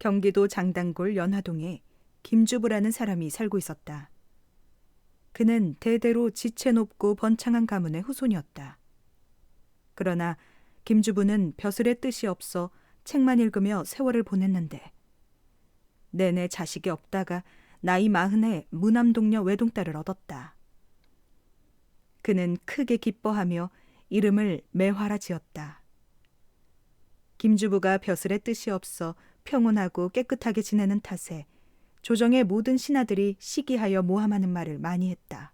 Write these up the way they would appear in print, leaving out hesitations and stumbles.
경기도 장단골 연화동에 김주부라는 사람이 살고 있었다. 그는 대대로 지체 높고 번창한 가문의 후손이었다. 그러나 김주부는 벼슬의 뜻이 없어 책만 읽으며 세월을 보냈는데 내내 자식이 없다가 나이 40에 무남동녀 외동딸을 얻었다. 그는 크게 기뻐하며 이름을 매화라 지었다. 김주부가 벼슬의 뜻이 없어 평온하고 깨끗하게 지내는 탓에 조정의 모든 신하들이 시기하여 모함하는 말을 많이 했다.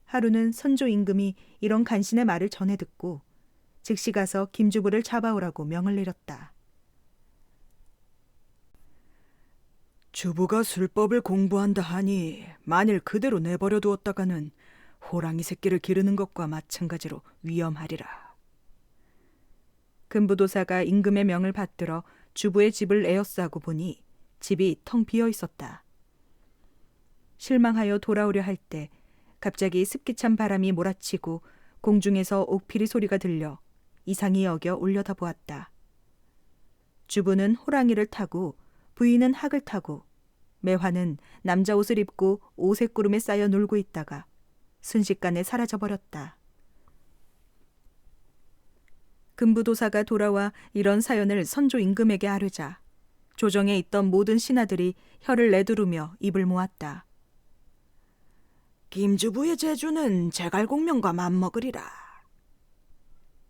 하루는 선조 임금이 이런 간신의 말을 전해 듣고 즉시 가서 김주부를 잡아오라고 명을 내렸다. 주부가 술법을 공부한다 하니 만일 그대로 내버려 두었다가는 호랑이 새끼를 기르는 것과 마찬가지로 위험하리라. 금부도사가 임금의 명을 받들어 주부의 집을 에워싸고 보니 집이 텅 비어 있었다. 실망하여 돌아오려 할 때 갑자기 습기찬 바람이 몰아치고 공중에서 옥피리 소리가 들려 이상히 여겨 올려다보았다. 주부는 호랑이를 타고 부인은 학을 타고 매화는 남자 옷을 입고 오색구름에 쌓여 놀고 있다가 순식간에 사라져버렸다. 금부도사가 돌아와 이런 사연을 선조 임금에게 아뢰자 조정에 있던 모든 신하들이 혀를 내두르며 입을 모았다. 김주부의 재주는 제갈공명과 맞먹으리라.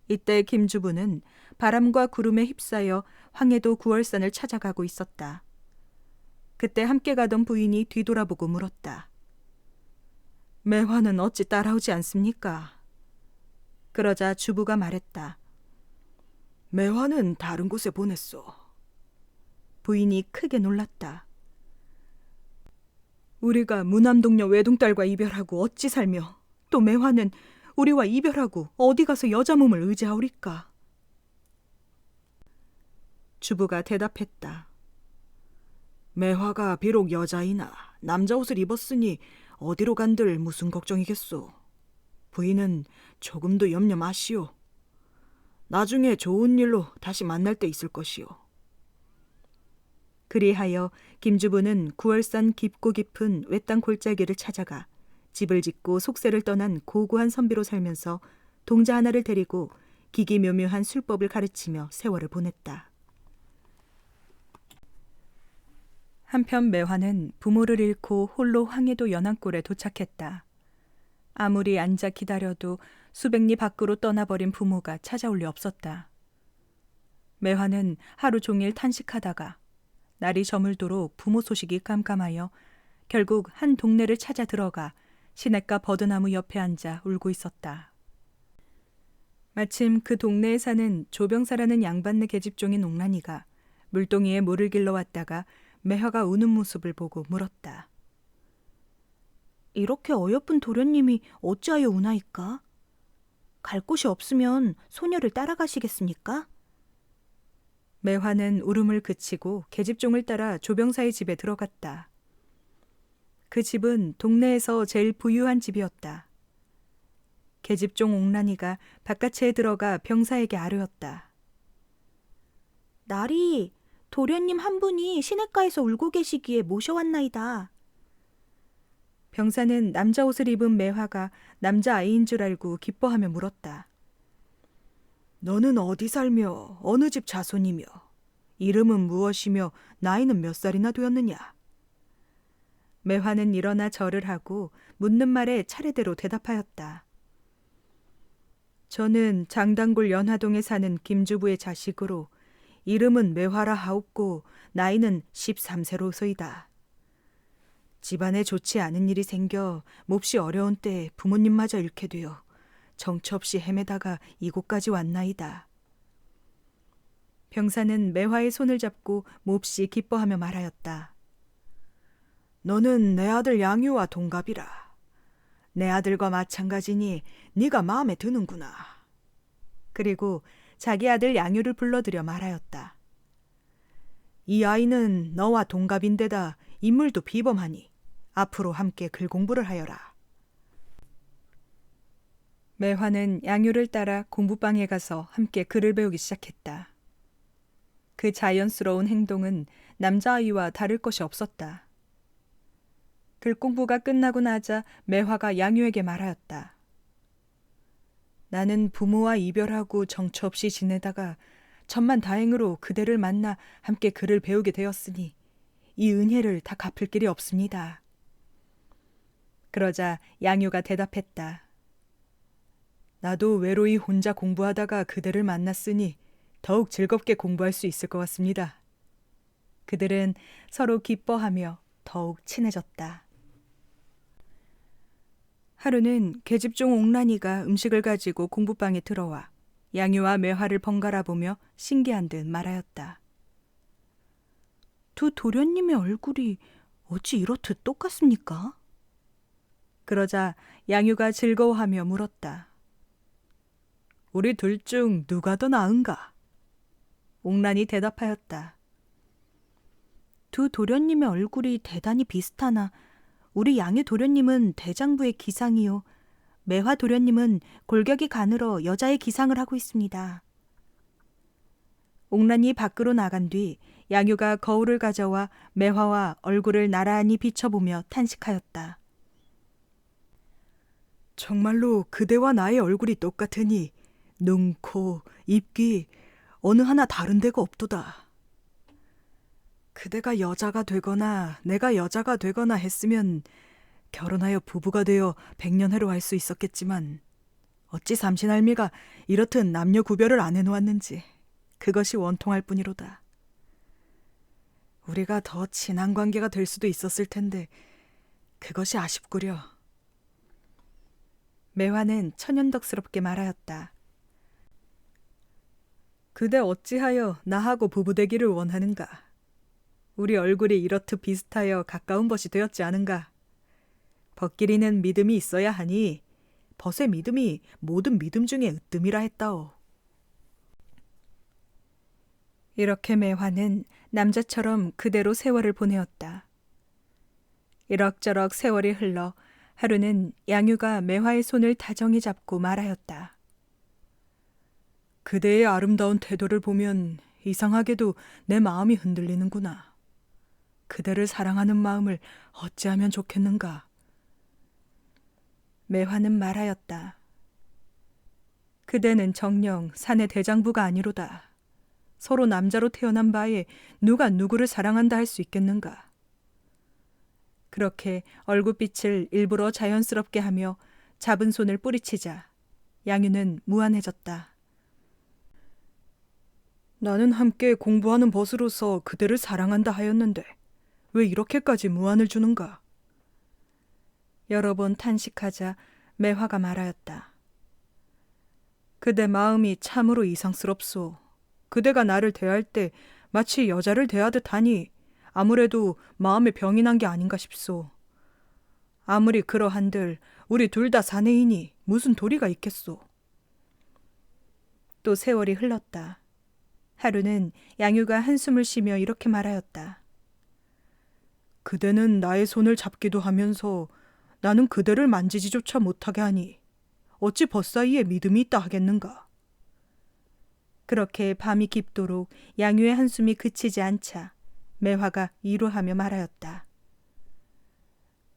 이때 김주부는 바람과 구름에 휩싸여 황해도 구월산을 찾아가고 있었다. 그때 함께 가던 부인이 뒤돌아보고 물었다. 매화는 어찌 따라오지 않습니까? 그러자 주부가 말했다. 매화는 다른 곳에 보냈소. 부인이 크게 놀랐다. 우리가 무남동녀 외동딸과 이별하고 어찌 살며 또 매화는 우리와 이별하고 어디 가서 여자 몸을 의지하오리까? 주부가 대답했다. 매화가 비록 여자이나 남자 옷을 입었으니 어디로 간들 무슨 걱정이겠소. 부인은 조금도 염려 마시오. 나중에 좋은 일로 다시 만날 때 있을 것이오. 그리하여 김주부는 구월산 깊고 깊은 외땅 골짜기를 찾아가 집을 짓고 속세를 떠난 고고한 선비로 살면서 동자 하나를 데리고 기기묘묘한 술법을 가르치며 세월을 보냈다. 한편 매화는 부모를 잃고 홀로 황해도 연안골에 도착했다. 아무리 앉아 기다려도 수백 리 밖으로 떠나버린 부모가 찾아올 리 없었다. 매화는 하루 종일 탄식하다가 날이 저물도록 부모 소식이 깜깜하여 결국 한 동네를 찾아 들어가 시냇가 버드나무 옆에 앉아 울고 있었다. 마침 그 동네에 사는 조병사라는 양반네 계집종인 옥란이가 물동이에 물을 길러 왔다가 매화가 우는 모습을 보고 물었다. 이렇게 어여쁜 도련님이 어찌하여 우나이까? 갈 곳이 없으면 소녀를 따라가시겠습니까? 매화는 울음을 그치고 계집종을 따라 조병사의 집에 들어갔다. 그 집은 동네에서 제일 부유한 집이었다. 계집종 옥란이가 바깥에 들어가 병사에게 아뢰었다. 날이 도련님 한 분이 시냇가에서 울고 계시기에 모셔왔나이다. 병사는 남자 옷을 입은 매화가 남자아이인 줄 알고 기뻐하며 물었다. 너는 어디 살며 어느 집 자손이며 이름은 무엇이며 나이는 몇 살이나 되었느냐? 매화는 일어나 절을 하고 묻는 말에 차례대로 대답하였다. 저는 장단골 연화동에 사는 김주부의 자식으로 이름은 매화라 하옵고 나이는 13세로소이다. 집안에 좋지 않은 일이 생겨 몹시 어려운 때에 부모님마저 잃게 되어 정처 없이 헤매다가 이곳까지 왔나이다. 병사는 매화의 손을 잡고 몹시 기뻐하며 말하였다. 너는 내 아들 양유와 동갑이라. 내 아들과 마찬가지니 네가 마음에 드는구나. 그리고 자기 아들 양유를 불러들여 말하였다. 이 아이는 너와 동갑인데다 인물도 비범하니 앞으로 함께 글 공부를 하여라. 매화는 양유를 따라 공부방에 가서 함께 글을 배우기 시작했다. 그 자연스러운 행동은 남자아이와 다를 것이 없었다. 글 공부가 끝나고 나자 매화가 양유에게 말하였다. 나는 부모와 이별하고 정처 없이 지내다가 천만다행으로 그대를 만나 함께 글을 배우게 되었으니 이 은혜를 다 갚을 길이 없습니다. 그러자 양유가 대답했다. 나도 외로이 혼자 공부하다가 그대를 만났으니 더욱 즐겁게 공부할 수 있을 것 같습니다. 그들은 서로 기뻐하며 더욱 친해졌다. 하루는 계집종 옥란이가 음식을 가지고 공부방에 들어와 양유와 매화를 번갈아 보며 신기한 듯 말하였다. 두 도련님의 얼굴이 어찌 이렇듯 똑같습니까? 그러자 양유가 즐거워하며 물었다. 우리 둘 중 누가 더 나은가? 옥란이 대답하였다. 두 도련님의 얼굴이 대단히 비슷하나 우리 양유 도련님은 대장부의 기상이요. 매화 도련님은 골격이 가늘어 여자의 기상을 하고 있습니다. 옥란이 밖으로 나간 뒤 양유가 거울을 가져와 매화와 얼굴을 나란히 비춰보며 탄식하였다. 정말로 그대와 나의 얼굴이 똑같으니 눈, 코, 입, 귀 어느 하나 다른 데가 없도다. 그대가 여자가 되거나 내가 여자가 되거나 했으면 결혼하여 부부가 되어 백년해로 할 수 있었겠지만 어찌 삼신할미가 이렇듯 남녀 구별을 안 해놓았는지 그것이 원통할 뿐이로다. 우리가 더 친한 관계가 될 수도 있었을 텐데 그것이 아쉽구려. 매화는 천연덕스럽게 말하였다. 그대 어찌하여 나하고 부부되기를 원하는가? 우리 얼굴이 이렇듯 비슷하여 가까운 벗이 되었지 않은가? 벗기리는 믿음이 있어야 하니 벗의 믿음이 모든 믿음 중에 으뜸이라 했다오. 이렇게 매화는 남자처럼 그대로 세월을 보내었다. 이럭저럭 세월이 흘러 하루는 양유가 매화의 손을 다정히 잡고 말하였다. 그대의 아름다운 태도를 보면 이상하게도 내 마음이 흔들리는구나. 그대를 사랑하는 마음을 어찌하면 좋겠는가? 매화는 말하였다. 그대는 정녕 사내 대장부가 아니로다. 서로 남자로 태어난 바에 누가 누구를 사랑한다 할 수 있겠는가? 그렇게 얼굴빛을 일부러 자연스럽게 하며 잡은 손을 뿌리치자 양유는 무안해졌다. 나는 함께 공부하는 벗으로서 그대를 사랑한다 하였는데 왜 이렇게까지 무안을 주는가? 여러 번 탄식하자 매화가 말하였다. 그대 마음이 참으로 이상스럽소. 그대가 나를 대할 때 마치 여자를 대하듯 하니 아무래도 마음에 병이 난 게 아닌가 싶소. 아무리 그러한들 우리 둘 다 사내이니 무슨 도리가 있겠소. 또 세월이 흘렀다. 하루는 양유가 한숨을 쉬며 이렇게 말하였다. 그대는 나의 손을 잡기도 하면서 나는 그대를 만지지조차 못하게 하니 어찌 벗사이에 믿음이 있다 하겠는가. 그렇게 밤이 깊도록 양유의 한숨이 그치지 않자 매화가 이루하며 말하였다.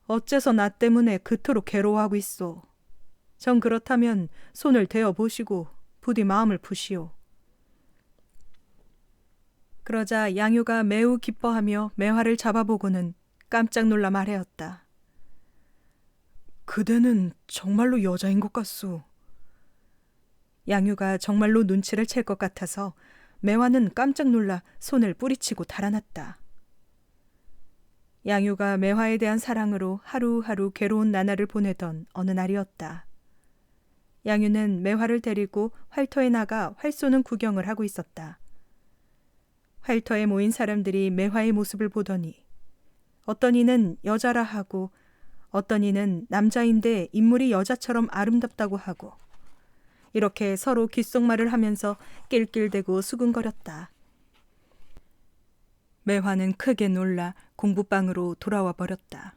어째서 나 때문에 그토록 괴로워하고 있어. 정 그렇다면 손을 대어 보시고 부디 마음을 푸시오. 그러자 양유가 매우 기뻐하며 매화를 잡아보고는 깜짝 놀라 말하였다. 그대는 정말로 여자인 것 같소. 양유가 정말로 눈치를 챌 것 같아서 매화는 깜짝 놀라 손을 뿌리치고 달아났다. 양유가 매화에 대한 사랑으로 하루하루 괴로운 나날을 보내던 어느 날이었다. 양유는 매화를 데리고 활터에 나가 활 쏘는 구경을 하고 있었다. 활터에 모인 사람들이 매화의 모습을 보더니 어떤 이는 여자라 하고 어떤 이는 남자인데 인물이 여자처럼 아름답다고 하고 이렇게 서로 귓속말을 하면서 낄낄대고 수근거렸다. 매화는 크게 놀라 공부방으로 돌아와 버렸다.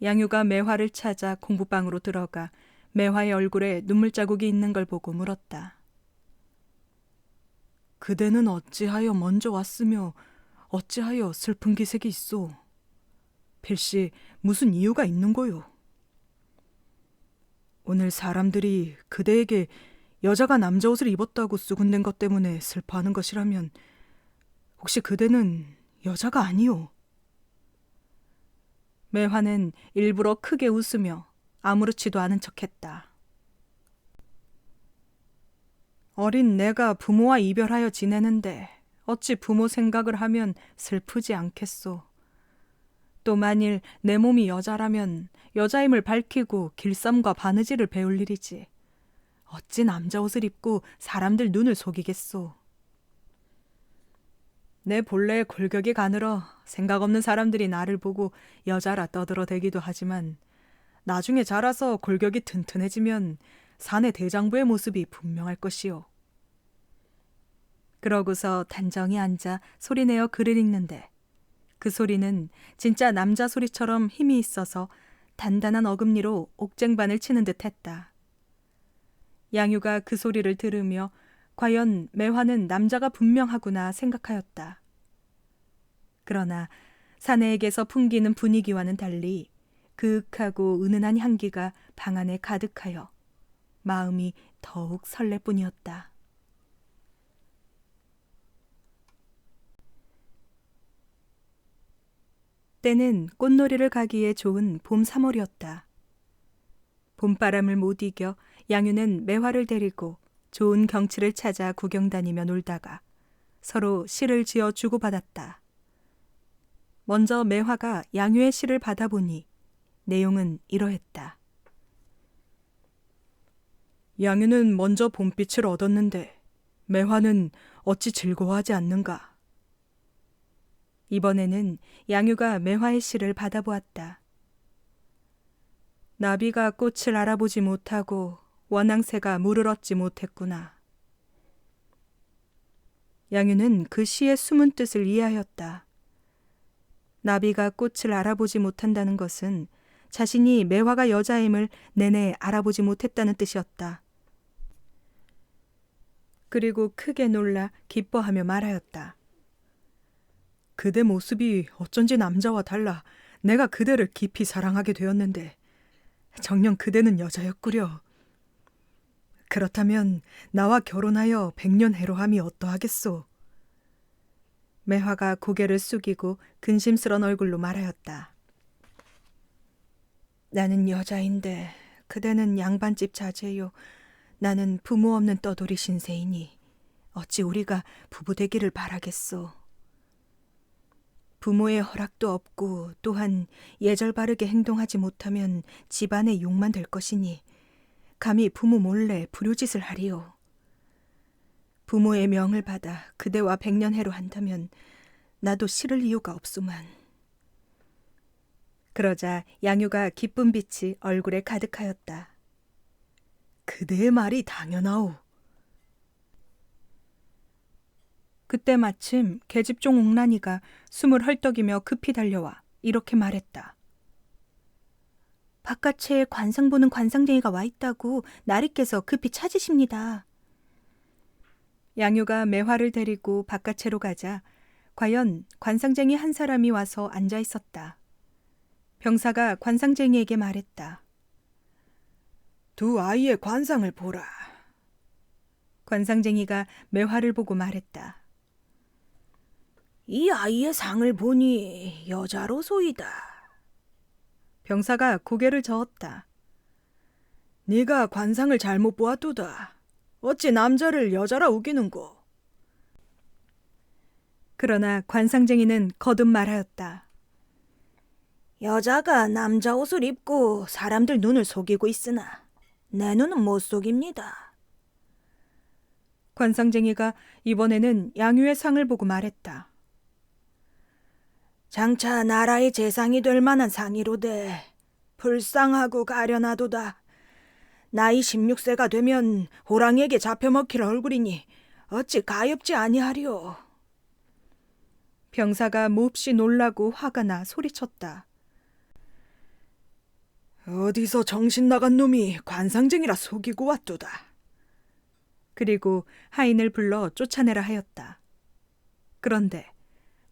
양유가 매화를 찾아 공부방으로 들어가 매화의 얼굴에 눈물 자국이 있는 걸 보고 물었다. 그대는 어찌하여 먼저 왔으며 어찌하여 슬픈 기색이 있소? 필시 무슨 이유가 있는 거요? 오늘 사람들이 그대에게 여자가 남자 옷을 입었다고 쑥은댄 것 때문에 슬퍼하는 것이라면 혹시 그대는 여자가 아니오? 매화는 일부러 크게 웃으며 아무렇지도 않은 척했다. 어린 내가 부모와 이별하여 지내는데 어찌 부모 생각을 하면 슬프지 않겠소. 또 만일 내 몸이 여자라면 여자임을 밝히고 길쌈과 바느질을 배울 일이지. 어찌 남자 옷을 입고 사람들 눈을 속이겠소. 내 본래 골격이 가늘어 생각 없는 사람들이 나를 보고 여자라 떠들어대기도 하지만 나중에 자라서 골격이 튼튼해지면 사내 대장부의 모습이 분명할 것이오. 그러고서 단정히 앉아 소리내어 글을 읽는데 그 소리는 진짜 남자 소리처럼 힘이 있어서 단단한 어금니로 옥쟁반을 치는 듯 했다. 양유가 그 소리를 들으며 과연 매화는 남자가 분명하구나 생각하였다. 그러나 사내에게서 풍기는 분위기와는 달리 그윽하고 은은한 향기가 방 안에 가득하여 마음이 더욱 설레 뿐이었다. 때는 꽃놀이를 가기에 좋은 봄 3월이었다. 봄바람을 못 이겨 양유는 매화를 데리고 좋은 경치를 찾아 구경 다니며 놀다가 서로 시를 지어 주고받았다. 먼저 매화가 양유의 시를 받아보니 내용은 이러했다. 양유는 먼저 봄빛을 얻었는데 매화는 어찌 즐거워하지 않는가? 이번에는 양유가 매화의 시를 받아보았다. 나비가 꽃을 알아보지 못하고 원앙새가 물을 얻지 못했구나. 양유는 그 시의 숨은 뜻을 이해하였다. 나비가 꽃을 알아보지 못한다는 것은 자신이 매화가 여자임을 내내 알아보지 못했다는 뜻이었다. 그리고 크게 놀라 기뻐하며 말하였다. 그대 모습이 어쩐지 남자와 달라 내가 그대를 깊이 사랑하게 되었는데 정녕 그대는 여자였구려. 그렇다면 나와 결혼하여 100년 해로함이 어떠하겠소? 매화가 고개를 숙이고 근심스런 얼굴로 말하였다. 나는 여자인데 그대는 양반집 자제요. 나는 부모 없는 떠돌이 신세이니 어찌 우리가 부부 되기를 바라겠소. 부모의 허락도 없고 또한 예절 바르게 행동하지 못하면 집안의 욕만 될 것이니 감히 부모 몰래 불효짓을 하리오. 부모의 명을 받아 그대와 100년 해로 한다면 나도 싫을 이유가 없소만. 그러자 양유가 기쁜 빛이 얼굴에 가득하였다. 그대의 말이 당연하오. 그때 마침 계집종 옥란이가 숨을 헐떡이며 급히 달려와 이렇게 말했다. 바깥에 관상 보는 관상쟁이가 와 있다고 나리께서 급히 찾으십니다. 양유가 매화를 데리고 바깥으로 가자 과연 관상쟁이 한 사람이 와서 앉아 있었다. 병사가 관상쟁이에게 말했다. 두 아이의 관상을 보라. 관상쟁이가 매화를 보고 말했다. 이 아이의 상을 보니 여자로소이다. 병사가 고개를 저었다. 네가 관상을 잘못 보았도다. 어찌 남자를 여자라 우기는고? 그러나 관상쟁이는 거듭 말하였다. 여자가 남자 옷을 입고 사람들 눈을 속이고 있으나 내 눈은 못 속입니다. 관상쟁이가 이번에는 양유의 상을 보고 말했다. 장차 나라의 재상이 될 만한 상이로되 불쌍하고 가련하도다. 나이 16세가 되면 호랑이에게 잡혀먹힐 얼굴이니 어찌 가엾지 아니하리오. 병사가 몹시 놀라고 화가 나 소리쳤다. 어디서 정신 나간 놈이 관상쟁이라 속이고 왔도다. 그리고 하인을 불러 쫓아내라 하였다. 그런데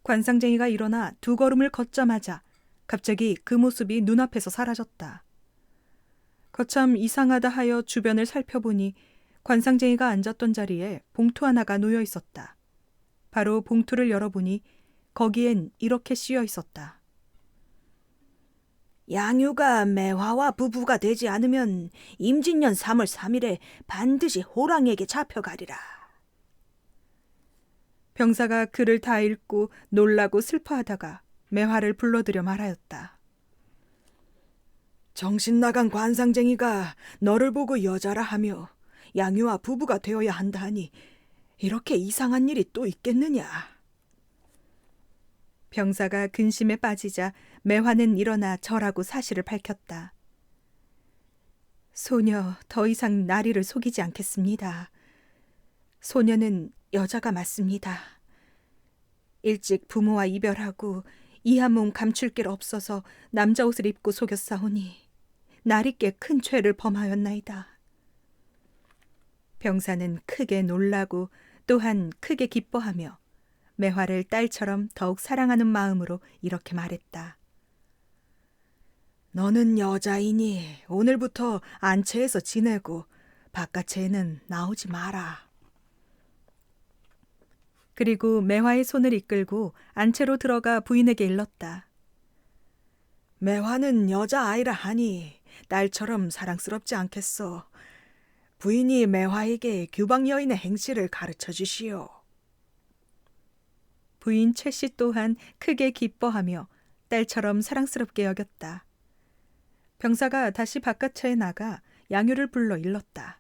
관상쟁이가 일어나 두 걸음을 걷자마자 갑자기 그 모습이 눈앞에서 사라졌다. 거참 이상하다 하여 주변을 살펴보니 관상쟁이가 앉았던 자리에 봉투 하나가 놓여 있었다. 바로 봉투를 열어보니 거기엔 이렇게 쓰여 있었다. 양유가 매화와 부부가 되지 않으면 임진년 3월 3일에 반드시 호랑이에게 잡혀가리라. 병사가 글을 다 읽고 놀라고 슬퍼하다가 매화를 불러들여 말하였다. 정신 나간 관상쟁이가 너를 보고 여자라 하며 양유와 부부가 되어야 한다 하니 이렇게 이상한 일이 또 있겠느냐. 병사가 근심에 빠지자 매화는 일어나 절하고 사실을 밝혔다. 소녀 더 이상 나리를 속이지 않겠습니다. 소녀는 여자가 맞습니다. 일찍 부모와 이별하고 이 한 몸 감출 길 없어서 남자 옷을 입고 속였사오니 나리께 큰 죄를 범하였나이다. 병사는 크게 놀라고 또한 크게 기뻐하며 매화를 딸처럼 더욱 사랑하는 마음으로 이렇게 말했다. 너는 여자이니 오늘부터 안채에서 지내고 바깥채에는 나오지 마라. 그리고 매화의 손을 이끌고 안채로 들어가 부인에게 일렀다. 매화는 여자아이라 하니 딸처럼 사랑스럽지 않겠소. 부인이 매화에게 규방 여인의 행실을 가르쳐 주시오. 부인 최씨 또한 크게 기뻐하며 딸처럼 사랑스럽게 여겼다. 병사가 다시 바깥차에 나가 양유를 불러 일렀다.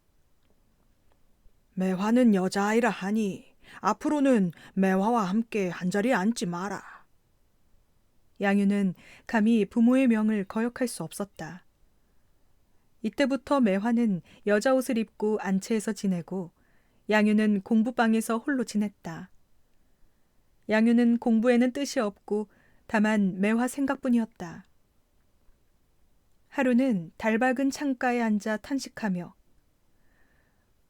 매화는 여자아이라 하니 앞으로는 매화와 함께 한자리에 앉지 마라. 양유는 감히 부모의 명을 거역할 수 없었다. 이때부터 매화는 여자 옷을 입고 안채에서 지내고 양유는 공부방에서 홀로 지냈다. 양유는 공부에는 뜻이 없고 다만 매화 생각뿐이었다. 하루는 달박은 창가에 앉아 탄식하며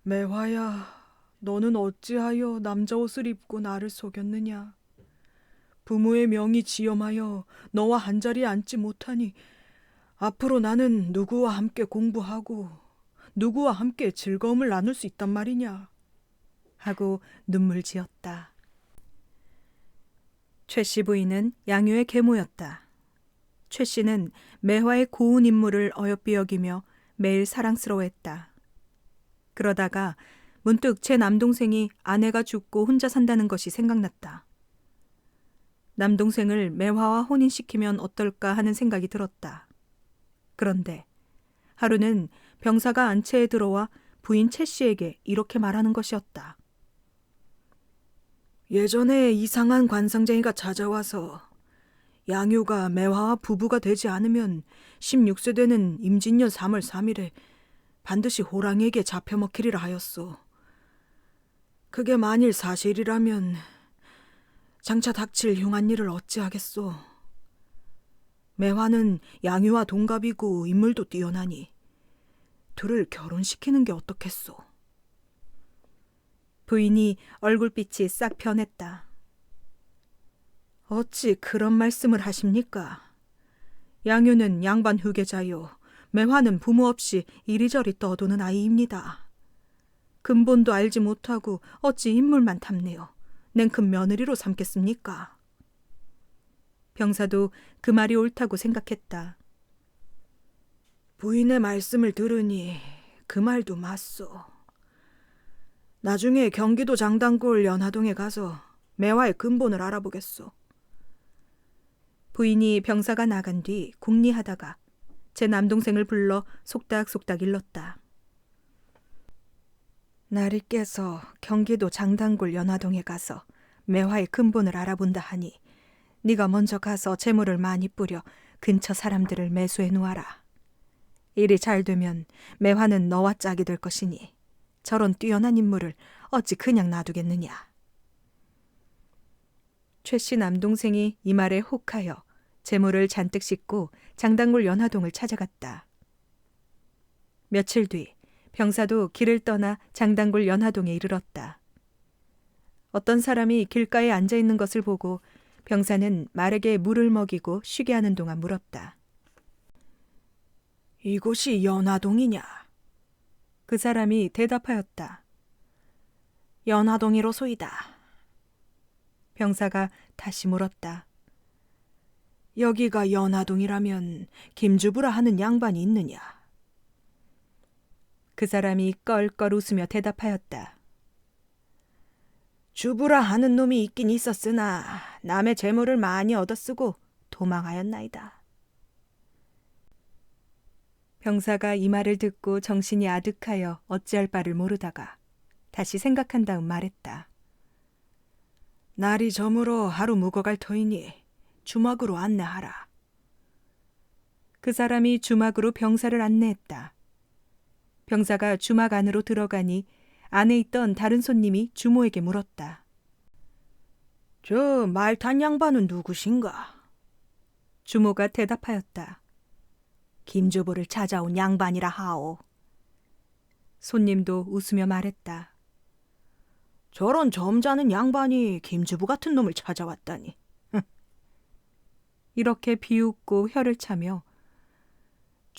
매화야, 너는 어찌하여 남자 옷을 입고 나를 속였느냐? 부모의 명이 지엄하여 너와 한자리에 앉지 못하니 앞으로 나는 누구와 함께 공부하고 누구와 함께 즐거움을 나눌 수 있단 말이냐? 하고 눈물 지었다. 최씨 부인은 양유의 계모였다. 최씨는 매화의 고운 인물을 어여삐 여기며 매일 사랑스러워했다. 그러다가 문득 제 남동생이 아내가 죽고 혼자 산다는 것이 생각났다. 남동생을 매화와 혼인시키면 어떨까 하는 생각이 들었다. 그런데 하루는 병사가 안채에 들어와 부인 최씨에게 이렇게 말하는 것이었다. 예전에 이상한 관상쟁이가 찾아와서 양유가 매화와 부부가 되지 않으면 16세 되는 임진년 3월 3일에 반드시 호랑이에게 잡혀먹히리라 하였소. 그게 만일 사실이라면 장차 닥칠 흉한 일을 어찌하겠소. 매화는 양유와 동갑이고 인물도 뛰어나니 둘을 결혼시키는 게 어떻겠소. 부인이 얼굴빛이 싹 변했다. 어찌 그런 말씀을 하십니까? 양유는 양반 후계자요. 매화는 부모 없이 이리저리 떠도는 아이입니다. 근본도 알지 못하고 어찌 인물만 탐내어 냉큼 며느리로 삼겠습니까? 병사도 그 말이 옳다고 생각했다. 부인의 말씀을 들으니 그 말도 맞소. 나중에 경기도 장단골 연화동에 가서 매화의 근본을 알아보겠소. 부인이 병사가 나간 뒤 궁리하다가 제 남동생을 불러 속닥속닥 일렀다. 나리께서 경기도 장단골 연화동에 가서 매화의 근본을 알아본다 하니 네가 먼저 가서 재물을 많이 뿌려 근처 사람들을 매수해 놓아라. 일이 잘 되면 매화는 너와 짝이 될 것이니 저런 뛰어난 인물을 어찌 그냥 놔두겠느냐. 최씨 남동생이 이 말에 혹하여 재물을 잔뜩 싣고 장단골 연화동을 찾아갔다. 며칠 뒤 병사도 길을 떠나 장단골 연화동에 이르렀다. 어떤 사람이 길가에 앉아 있는 것을 보고 병사는 말에게 물을 먹이고 쉬게 하는 동안 물었다. 이곳이 연화동이냐? 그 사람이 대답하였다. 연화동이로소이다. 병사가 다시 물었다. 여기가 연화동이라면 김주부라 하는 양반이 있느냐? 그 사람이 껄껄 웃으며 대답하였다. 주부라 하는 놈이 있긴 있었으나 남의 재물을 많이 얻어쓰고 도망하였나이다. 병사가 이 말을 듣고 정신이 아득하여 어찌할 바를 모르다가 다시 생각한 다음 말했다. 날이 저물어 하루 묵어갈 터이니 주막으로 안내하라. 그 사람이 주막으로 병사를 안내했다. 병사가 주막 안으로 들어가니 안에 있던 다른 손님이 주모에게 물었다. 저 말탄 양반은 누구신가? 주모가 대답하였다. 김주부를 찾아온 양반이라 하오. 손님도 웃으며 말했다. 저런 점잖은 양반이 김주부 같은 놈을 찾아왔다니. 이렇게 비웃고 혀를 차며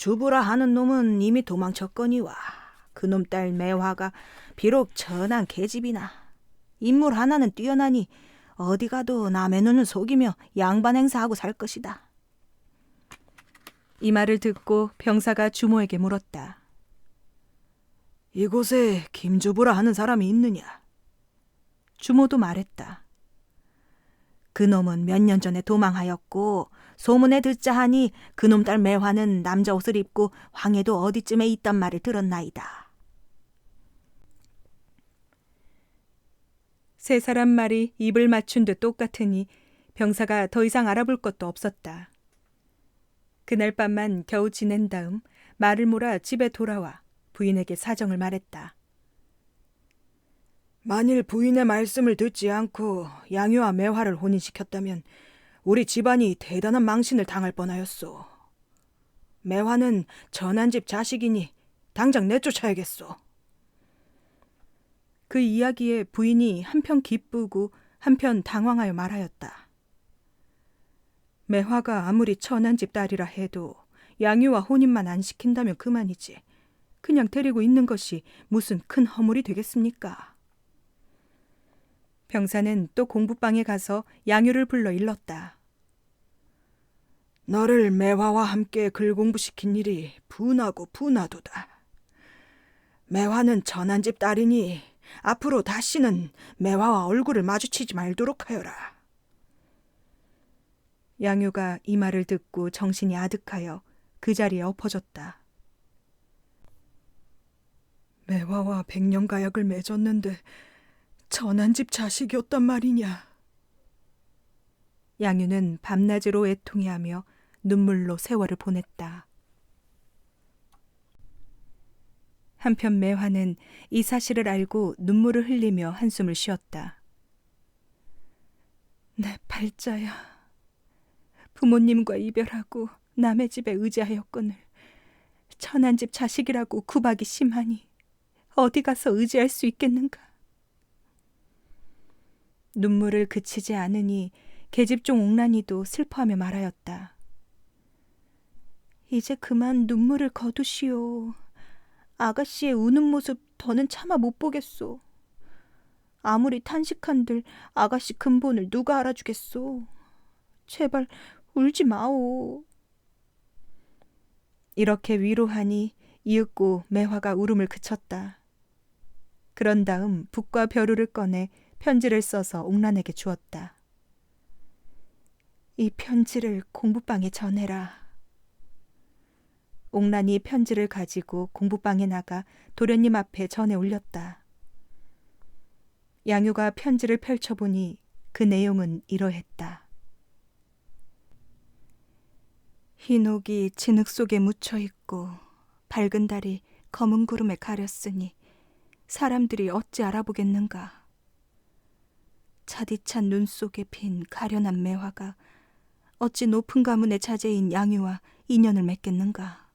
주부라 하는 놈은 이미 도망쳤거니와 그놈 딸 매화가 비록 천한 계집이나 인물 하나는 뛰어나니 어디 가도 남의 눈을 속이며 양반 행사하고 살 것이다. 이 말을 듣고 병사가 주모에게 물었다. 이곳에 김주부라 하는 사람이 있느냐? 주모도 말했다. 그놈은 몇 년 전에 도망하였고 소문에 듣자 하니 그놈 딸 매화는 남자 옷을 입고 황해도 어디쯤에 있단 말을 들었나이다. 세 사람 말이 입을 맞춘 듯 똑같으니 병사가 더 이상 알아볼 것도 없었다. 그날 밤만 겨우 지낸 다음 말을 몰아 집에 돌아와 부인에게 사정을 말했다. 만일 부인의 말씀을 듣지 않고 양유와 매화를 혼인시켰다면 우리 집안이 대단한 망신을 당할 뻔하였소. 매화는 전한집 자식이니 당장 내쫓아야겠소. 그 이야기에 부인이 한편 기쁘고 한편 당황하여 말하였다. 매화가 아무리 천한 집 딸이라 해도 양유와 혼인만 안 시킨다면 그만이지. 그냥 데리고 있는 것이 무슨 큰 허물이 되겠습니까? 병사는 또 공부방에 가서 양유를 불러 일렀다. 너를 매화와 함께 글 공부시킨 일이 분하고 분하도다. 매화는 전한집 딸이니 앞으로 다시는 매화와 얼굴을 마주치지 말도록 하여라. 양유가 이 말을 듣고 정신이 아득하여 그 자리에 엎어졌다. 매화와 백년가약을 맺었는데 전한집 자식이었단 말이냐. 양유는 밤낮으로 애통해하며 눈물로 세월을 보냈다. 한편 매화는 이 사실을 알고 눈물을 흘리며 한숨을 쉬었다. 내 팔자야. 부모님과 이별하고 남의 집에 의지하였거늘 천한 집 자식이라고 구박이 심하니 어디 가서 의지할 수 있겠는가. 눈물을 그치지 않으니 계집종 옥란이도 슬퍼하며 말하였다. 이제 그만 눈물을 거두시오. 아가씨의 우는 모습 더는 차마 못 보겠소. 아무리 탄식한들 아가씨 근본을 누가 알아주겠소. 제발 울지 마오. 이렇게 위로하니 이윽고 매화가 울음을 그쳤다. 그런 다음 붓과 벼루를 꺼내 편지를 써서 옥란에게 주었다. 이 편지를 공부방에 전해라. 옥란이 편지를 가지고 공부방에 나가 도련님 앞에 전해 올렸다. 양유가 편지를 펼쳐보니 그 내용은 이러했다. 흰옥이 진흙 속에 묻혀있고 밝은 달이 검은 구름에 가렸으니 사람들이 어찌 알아보겠는가. 차디찬 눈 속에 핀 가련한 매화가 어찌 높은 가문의 자제인 양유와 인연을 맺겠는가.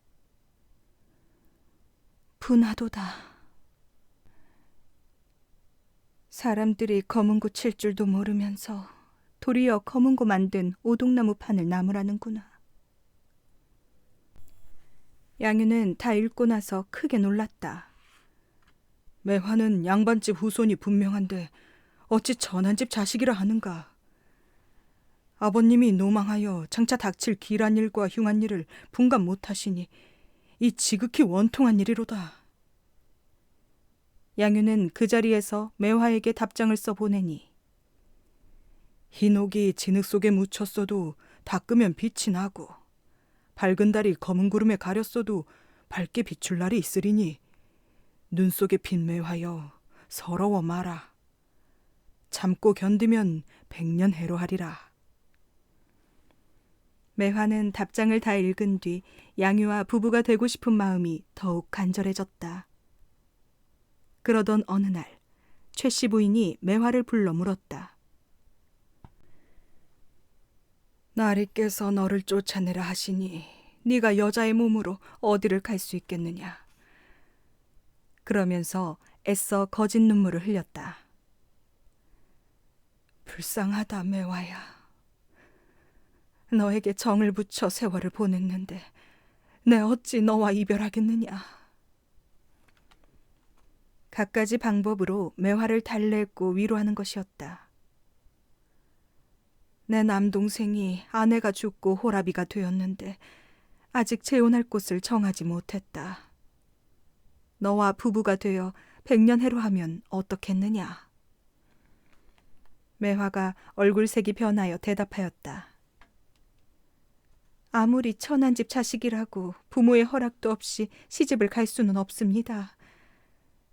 분하도다. 사람들이 검은고 칠 줄도 모르면서 도리어 검은고 만든 오동나무 판을 나무라는구나. 양유는 다 읽고 나서 크게 놀랐다. 매화는 양반집 후손이 분명한데 어찌 전한집 자식이라 하는가. 아버님이 노망하여 장차 닥칠 길한 일과 흉한 일을 분간 못하시니 이 지극히 원통한 일이로다. 양유는 그 자리에서 매화에게 답장을 써보내니 흰옥이 진흙 속에 묻혔어도 닦으면 빛이 나고 밝은 달이 검은 구름에 가렸어도 밝게 비출 날이 있으리니 눈 속에 핀 매화여 서러워 마라. 참고 견디면 100년 해로하리라. 매화는 답장을 다 읽은 뒤 양유와 부부가 되고 싶은 마음이 더욱 간절해졌다. 그러던 어느 날 최 씨 부인이 매화를 불러 물었다. 나리께서 너를 쫓아내라 하시니 네가 여자의 몸으로 어디를 갈 수 있겠느냐. 그러면서 애써 거짓 눈물을 흘렸다. 불쌍하다 매화야. 너에게 정을 붙여 세월을 보냈는데 내 어찌 너와 이별하겠느냐. 갖가지 방법으로 매화를 달래고 위로하는 것이었다. 내 남동생이 아내가 죽고 호라비가 되었는데 아직 재혼할 곳을 정하지 못했다. 너와 부부가 되어 100년 해로하면 어떻겠느냐. 매화가 얼굴색이 변하여 대답하였다. 아무리 천한 집 자식이라고 부모의 허락도 없이 시집을 갈 수는 없습니다.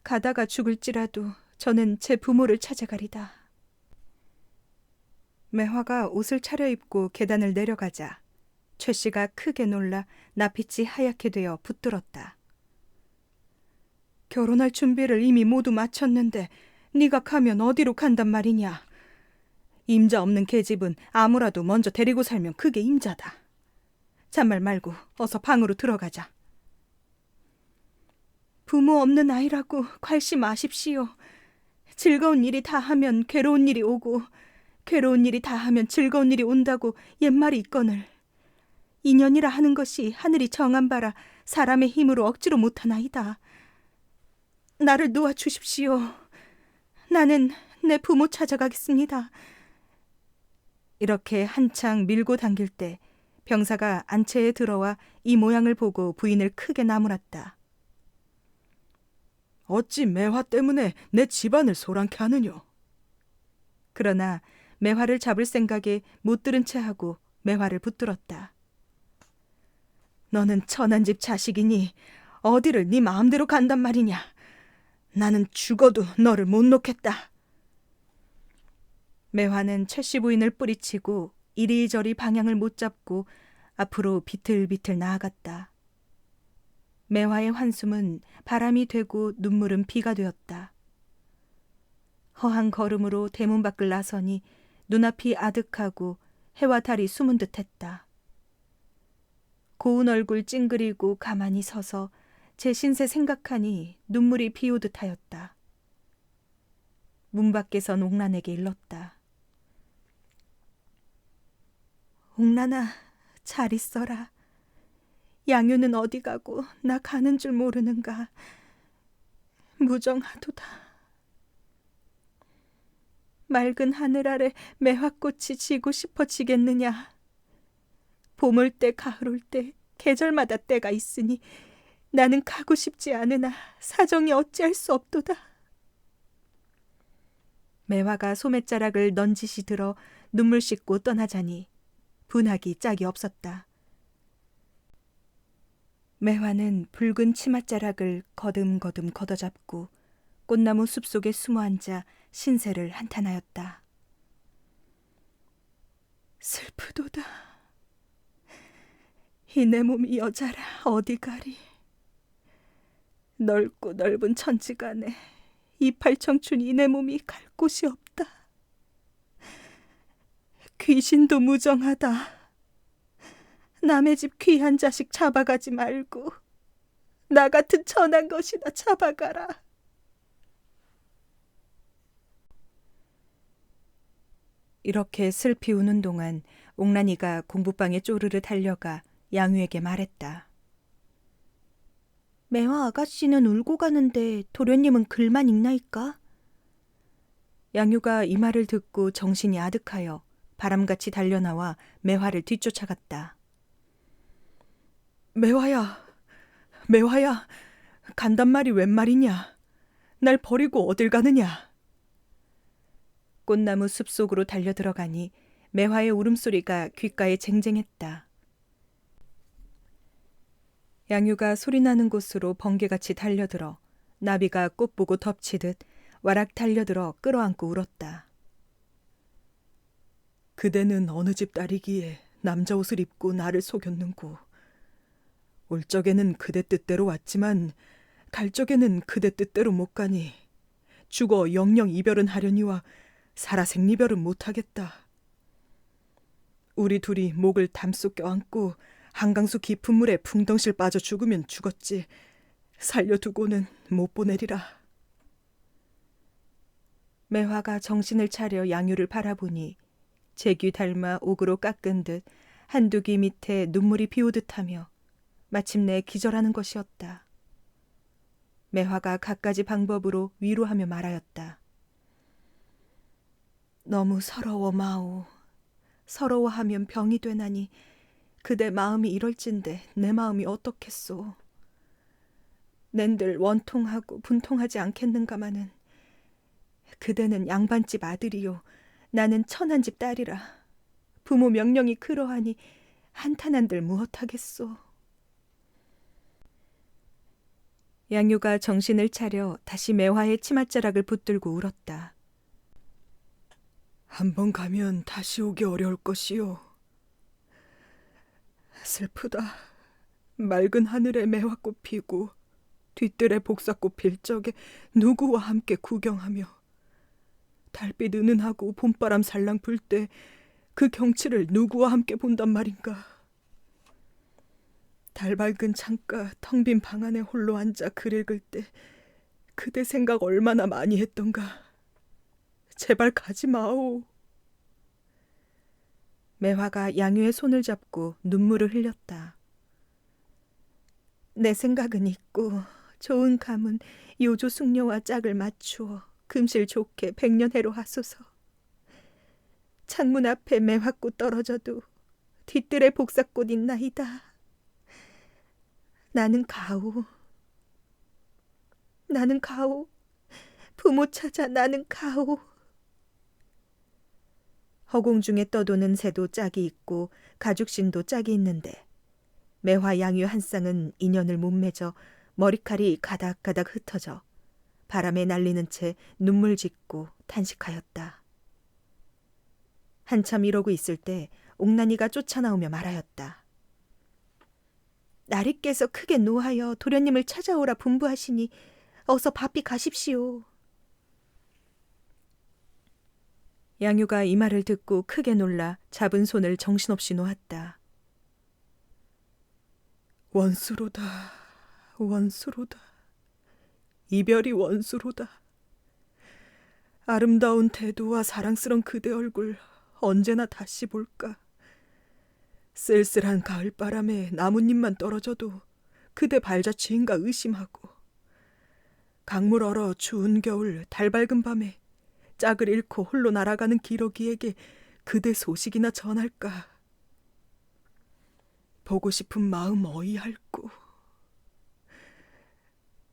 가다가 죽을지라도 저는 제 부모를 찾아가리다. 매화가 옷을 차려입고 계단을 내려가자 최 씨가 크게 놀라 낯빛이 하얗게 되어 붙들었다. 결혼할 준비를 이미 모두 마쳤는데 네가 가면 어디로 간단 말이냐. 임자 없는 계집은 아무라도 먼저 데리고 살면 그게 임자다. 잔말 말고 어서 방으로 들어가자. 부모 없는 아이라고 괄시 마십시오. 즐거운 일이 다 하면 괴로운 일이 오고 괴로운 일이 다 하면 즐거운 일이 온다고 옛말이 있거늘. 인연이라 하는 것이 하늘이 정한 바라 사람의 힘으로 억지로 못하나이다. 나를 놓아주십시오. 나는 내 부모 찾아가겠습니다. 이렇게 한창 밀고 당길 때 병사가 안채에 들어와 이 모양을 보고 부인을 크게 나무랐다. 어찌 매화 때문에 내 집안을 소란케 하느뇨. 그러나 매화를 잡을 생각에 못 들은 채 하고 매화를 붙들었다. 너는 천한 집 자식이니 어디를 네 마음대로 간단 말이냐. 나는 죽어도 너를 못 놓겠다. 매화는 최 씨 부인을 뿌리치고 이리저리 방향을 못 잡고 앞으로 비틀비틀 나아갔다. 매화의 환숨은 바람이 되고 눈물은 비가 되었다. 허한 걸음으로 대문 밖을 나서니 눈앞이 아득하고 해와 달이 숨은 듯했다. 고운 얼굴 찡그리고 가만히 서서 제 신세 생각하니 눈물이 비오듯 하였다. 문 밖에선 옥란에게 일렀다. 옥란아, 잘 있어라. 양유는 어디 가고 나 가는 줄 모르는가. 무정하도다. 맑은 하늘 아래 매화꽃이 지고 싶어지겠느냐. 봄 올 때 가을 올 때 계절마다 때가 있으니 나는 가고 싶지 않으나 사정이 어찌할 수 없도다. 매화가 소매자락을 넌지시 들어 눈물 씻고 떠나자니 분하기 짝이 없었다. 매화는 붉은 치맛자락을 거듬거듬 걷어잡고 꽃나무 숲속에 숨어앉아 신세를 한탄하였다. 슬프도다. 이 내 몸이 여자라 어디 가리. 넓고 넓은 천지간에 이팔청춘 이 내 몸이 갈 곳이 없다. 귀신도 무정하다. 남의 집 귀한 자식 잡아가지 말고 나 같은 천한 것이나 잡아가라. 이렇게 슬피 우는 동안 옥란이가 공부방에 쪼르르 달려가 양유에게 말했다. 매화 아가씨는 울고 가는데 도련님은 글만 읽나이까? 양유가 이 말을 듣고 정신이 아득하여 바람같이 달려나와 매화를 뒤쫓아갔다. 매화야, 매화야, 간단 말이 웬 말이냐? 날 버리고 어딜 가느냐? 꽃나무 숲속으로 달려들어가니 매화의 울음소리가 귓가에 쟁쟁했다. 양유가 소리나는 곳으로 번개같이 달려들어 나비가 꽃 보고 덮치듯 와락 달려들어 끌어안고 울었다. 그대는 어느 집 딸이기에 남자 옷을 입고 나를 속였는고. 올 적에는 그대 뜻대로 왔지만 갈 적에는 그대 뜻대로 못 가니 죽어 영영 이별은 하려니와 살아 생리별은 못하겠다. 우리 둘이 목을 담속 껴안고 한강수 깊은 물에 풍덩실 빠져 죽으면 죽었지 살려두고는 못 보내리라. 매화가 정신을 차려 양유를 바라보니 제귀 닮아 옥으로 깎은 듯 한두 귀 밑에 눈물이 비오듯하며 마침내 기절하는 것이었다. 매화가 갖가지 방법으로 위로하며 말하였다. 너무 서러워 마오. 서러워하면 병이 되나니 그대 마음이 이럴진데 내 마음이 어떻겠소. 낸들 원통하고 분통하지 않겠는가마는 그대는 양반집 아들이요 나는 천한집 딸이라 부모 명령이 그러하니 한탄한들 무엇하겠소. 양유가 정신을 차려 다시 매화의 치맛자락을 붙들고 울었다. 한번 가면 다시 오기 어려울 것이요. 슬프다. 맑은 하늘에 매화꽃 피고 뒤뜰에 복사꽃 필 적에 누구와 함께 구경하며 달빛 은은하고 봄바람 살랑 불 때 그 경치를 누구와 함께 본단 말인가. 달 밝은 창가 텅 빈 방 안에 홀로 앉아 글 읽을 때 그대 생각 얼마나 많이 했던가. 제발 가지 마오. 매화가 양유의 손을 잡고 눈물을 흘렸다. 내 생각은 있고 좋은 감은 요조 숙녀와 짝을 맞추어 금실 좋게 백년해로 하소서. 창문 앞에 매화꽃 떨어져도 뒤뜰에 복사꽃 있나이다. 나는 가오. 나는 가오. 부모 찾아 나는 가오. 허공 중에 떠도는 새도 짝이 있고 가죽신도 짝이 있는데 매화 양유 한 쌍은 인연을 못 맺어 머리칼이 가닥가닥 흩어져 바람에 날리는 채 눈물 짓고 탄식하였다. 한참 이러고 있을 때 옥란이가 쫓아나오며 말하였다. 나리께서 크게 노하여 도련님을 찾아오라 분부하시니 어서 바삐 가십시오. 양유가 이 말을 듣고 크게 놀라 잡은 손을 정신없이 놓았다. 원수로다, 원수로다. 이별이 원수로다. 아름다운 태도와 사랑스런 그대 얼굴 언제나 다시 볼까. 쓸쓸한 가을바람에 나뭇잎만 떨어져도 그대 발자취인가 의심하고 강물 얼어 추운 겨울 달 밝은 밤에 짝을 잃고 홀로 날아가는 기러기에게 그대 소식이나 전할까. 보고 싶은 마음 어이할꼬.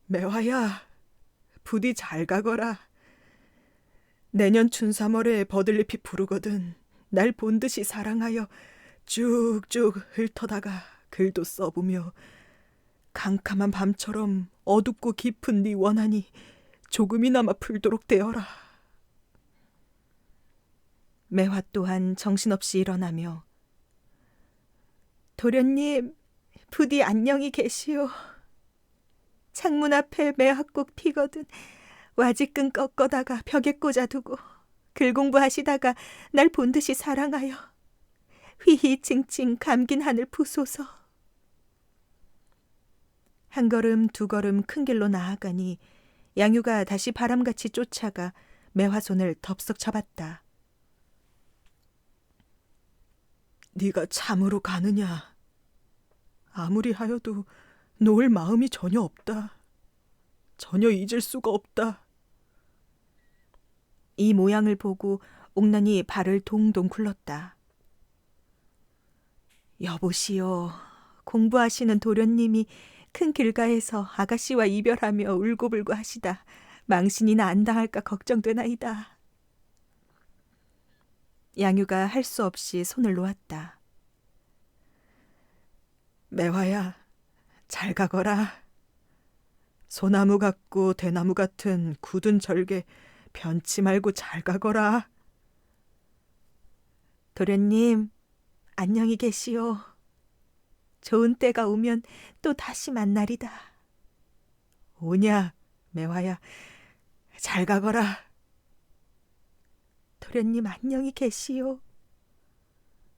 매화야, 부디 잘 가거라. 내년 춘삼월에 버들잎이 푸르거든 날 본듯이 사랑하여 쭉쭉 훑어다가 글도 써보며 캄캄한 밤처럼 어둡고 깊은 네 원한이 조금이나마 풀도록 되어라. 매화 또한 정신없이 일어나며 도련님, 부디 안녕히 계시오. 창문 앞에 매화꽃 피거든 와지끈 꺾어다가 벽에 꽂아두고 글 공부하시다가 날 본듯이 사랑하여 휘휘칭칭 감긴 하늘 부소서. 한 걸음 두 걸음 큰 길로 나아가니 양유가 다시 바람같이 쫓아가 매화 손을 덥석 잡았다. 네가 참으로 가느냐? 아무리 하여도 놓을 마음이 전혀 없다. 전혀 잊을 수가 없다. 이 모양을 보고 옥난이 발을 동동 굴렀다. 여보시오, 공부하시는 도련님이 큰 길가에서 아가씨와 이별하며 울고불고 하시다 망신이나 안 당할까 걱정되나이다. 양유가 할 수 없이 손을 놓았다. 매화야, 잘 가거라. 소나무 같고 대나무 같은 굳은 절개 변치 말고 잘 가거라. 도련님, 안녕히 계시오. 좋은 때가 오면 또 다시 만나리다. 오냐, 매화야, 잘 가거라. 도련님 안녕히 계시오.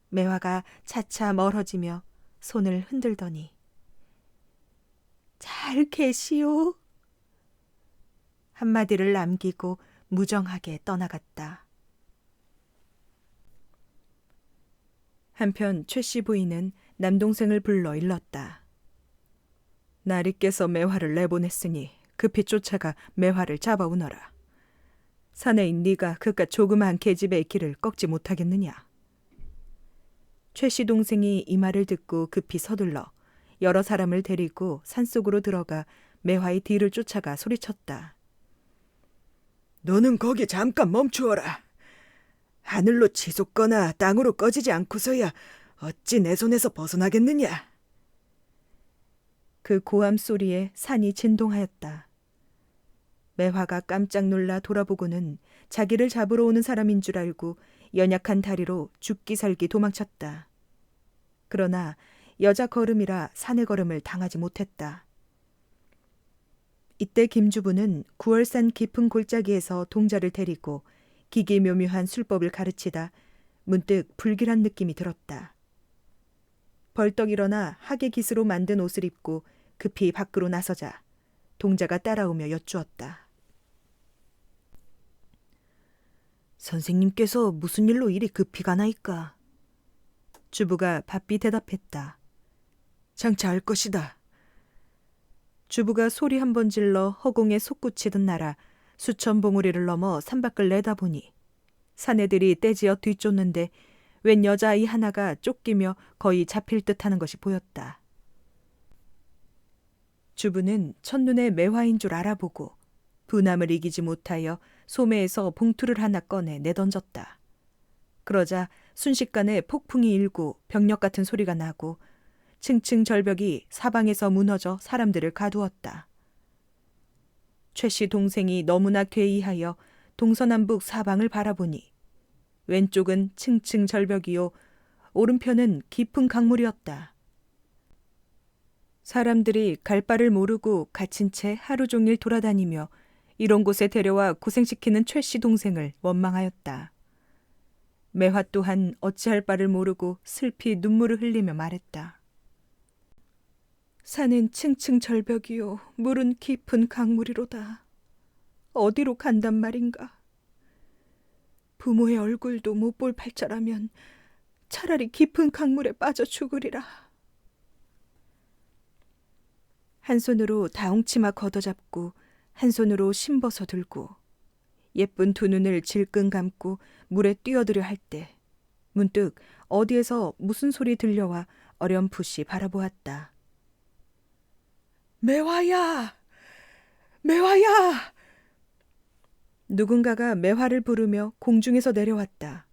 매화가 차차 멀어지며 손을 흔들더니 잘 계시오. 한마디를 남기고 무정하게 떠나갔다. 한편 최 씨 부인은 남동생을 불러 일렀다. 날이 깨서 매화를 내보냈으니 급히 쫓아가 매화를 잡아오너라. 사내인 네가 그깟 조그마한 계집애의 길을 꺾지 못하겠느냐. 최 씨 동생이 이 말을 듣고 급히 서둘러 여러 사람을 데리고 산속으로 들어가 매화의 뒤를 쫓아가 소리쳤다. 너는 거기 잠깐 멈추어라. 하늘로 치솟거나 땅으로 꺼지지 않고서야 어찌 내 손에서 벗어나겠느냐. 그 고함 소리에 산이 진동하였다. 매화가 깜짝 놀라 돌아보고는 자기를 잡으러 오는 사람인 줄 알고 연약한 다리로 죽기 살기 도망쳤다. 그러나 여자 걸음이라 사내 걸음을 당하지 못했다. 이때 김주부는 구월산 깊은 골짜기에서 동자를 데리고 기기묘묘한 술법을 가르치다 문득 불길한 느낌이 들었다. 벌떡 일어나 하계 깃으로 만든 옷을 입고 급히 밖으로 나서자 동자가 따라오며 여쭈었다. 선생님께서 무슨 일로 이리 급히 가나이까? 주부가 바삐 대답했다. 장차 알 것이다. 주부가 소리 한 번 질러 허공에 솟구치듯 날아 수천 봉우리를 넘어 산밖을 내다보니 사내들이 떼지어 뒤쫓는데 웬 여자아이 하나가 쫓기며 거의 잡힐 듯하는 것이 보였다. 주부는 첫눈에 매화인 줄 알아보고 분함을 이기지 못하여 소매에서 봉투를 하나 꺼내 내던졌다. 그러자 순식간에 폭풍이 일고 벽력 같은 소리가 나고 층층 절벽이 사방에서 무너져 사람들을 가두었다. 최 씨 동생이 너무나 괴이하여 동서남북 사방을 바라보니 왼쪽은 층층 절벽이요 오른편은 깊은 강물이었다. 사람들이 갈 바를 모르고 갇힌 채 하루 종일 돌아다니며 이런 곳에 데려와 고생시키는 최 씨 동생을 원망하였다. 매화 또한 어찌할 바를 모르고 슬피 눈물을 흘리며 말했다. 산은 층층 절벽이요 물은 깊은 강물이로다. 어디로 간단 말인가. 부모의 얼굴도 못 볼 팔자라면 차라리 깊은 강물에 빠져 죽으리라. 한 손으로 다홍치마 걷어잡고 한 손으로 심벗어 들고 예쁜 두 눈을 질끈 감고 물에 뛰어들려 할 때 문득 어디에서 무슨 소리 들려와 어렴풋이 바라보았다. 매화야! 매화야! 누군가가 매화를 부르며 공중에서 내려왔다.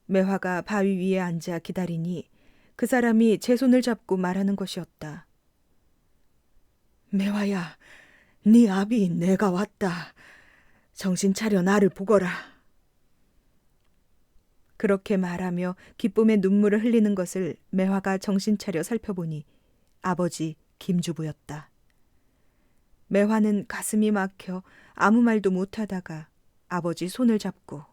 매화가 바위 위에 앉아 기다리니 그 사람이 제 손을 잡고 말하는 것이었다. 매화야, 네 아비 내가 왔다. 정신 차려 나를 보거라. 그렇게 말하며 기쁨의 눈물을 흘리는 것을 매화가 정신 차려 살펴보니 아버지 김주부였다. 매화는 가슴이 막혀 아무 말도 못하다가 아버지 손을 잡고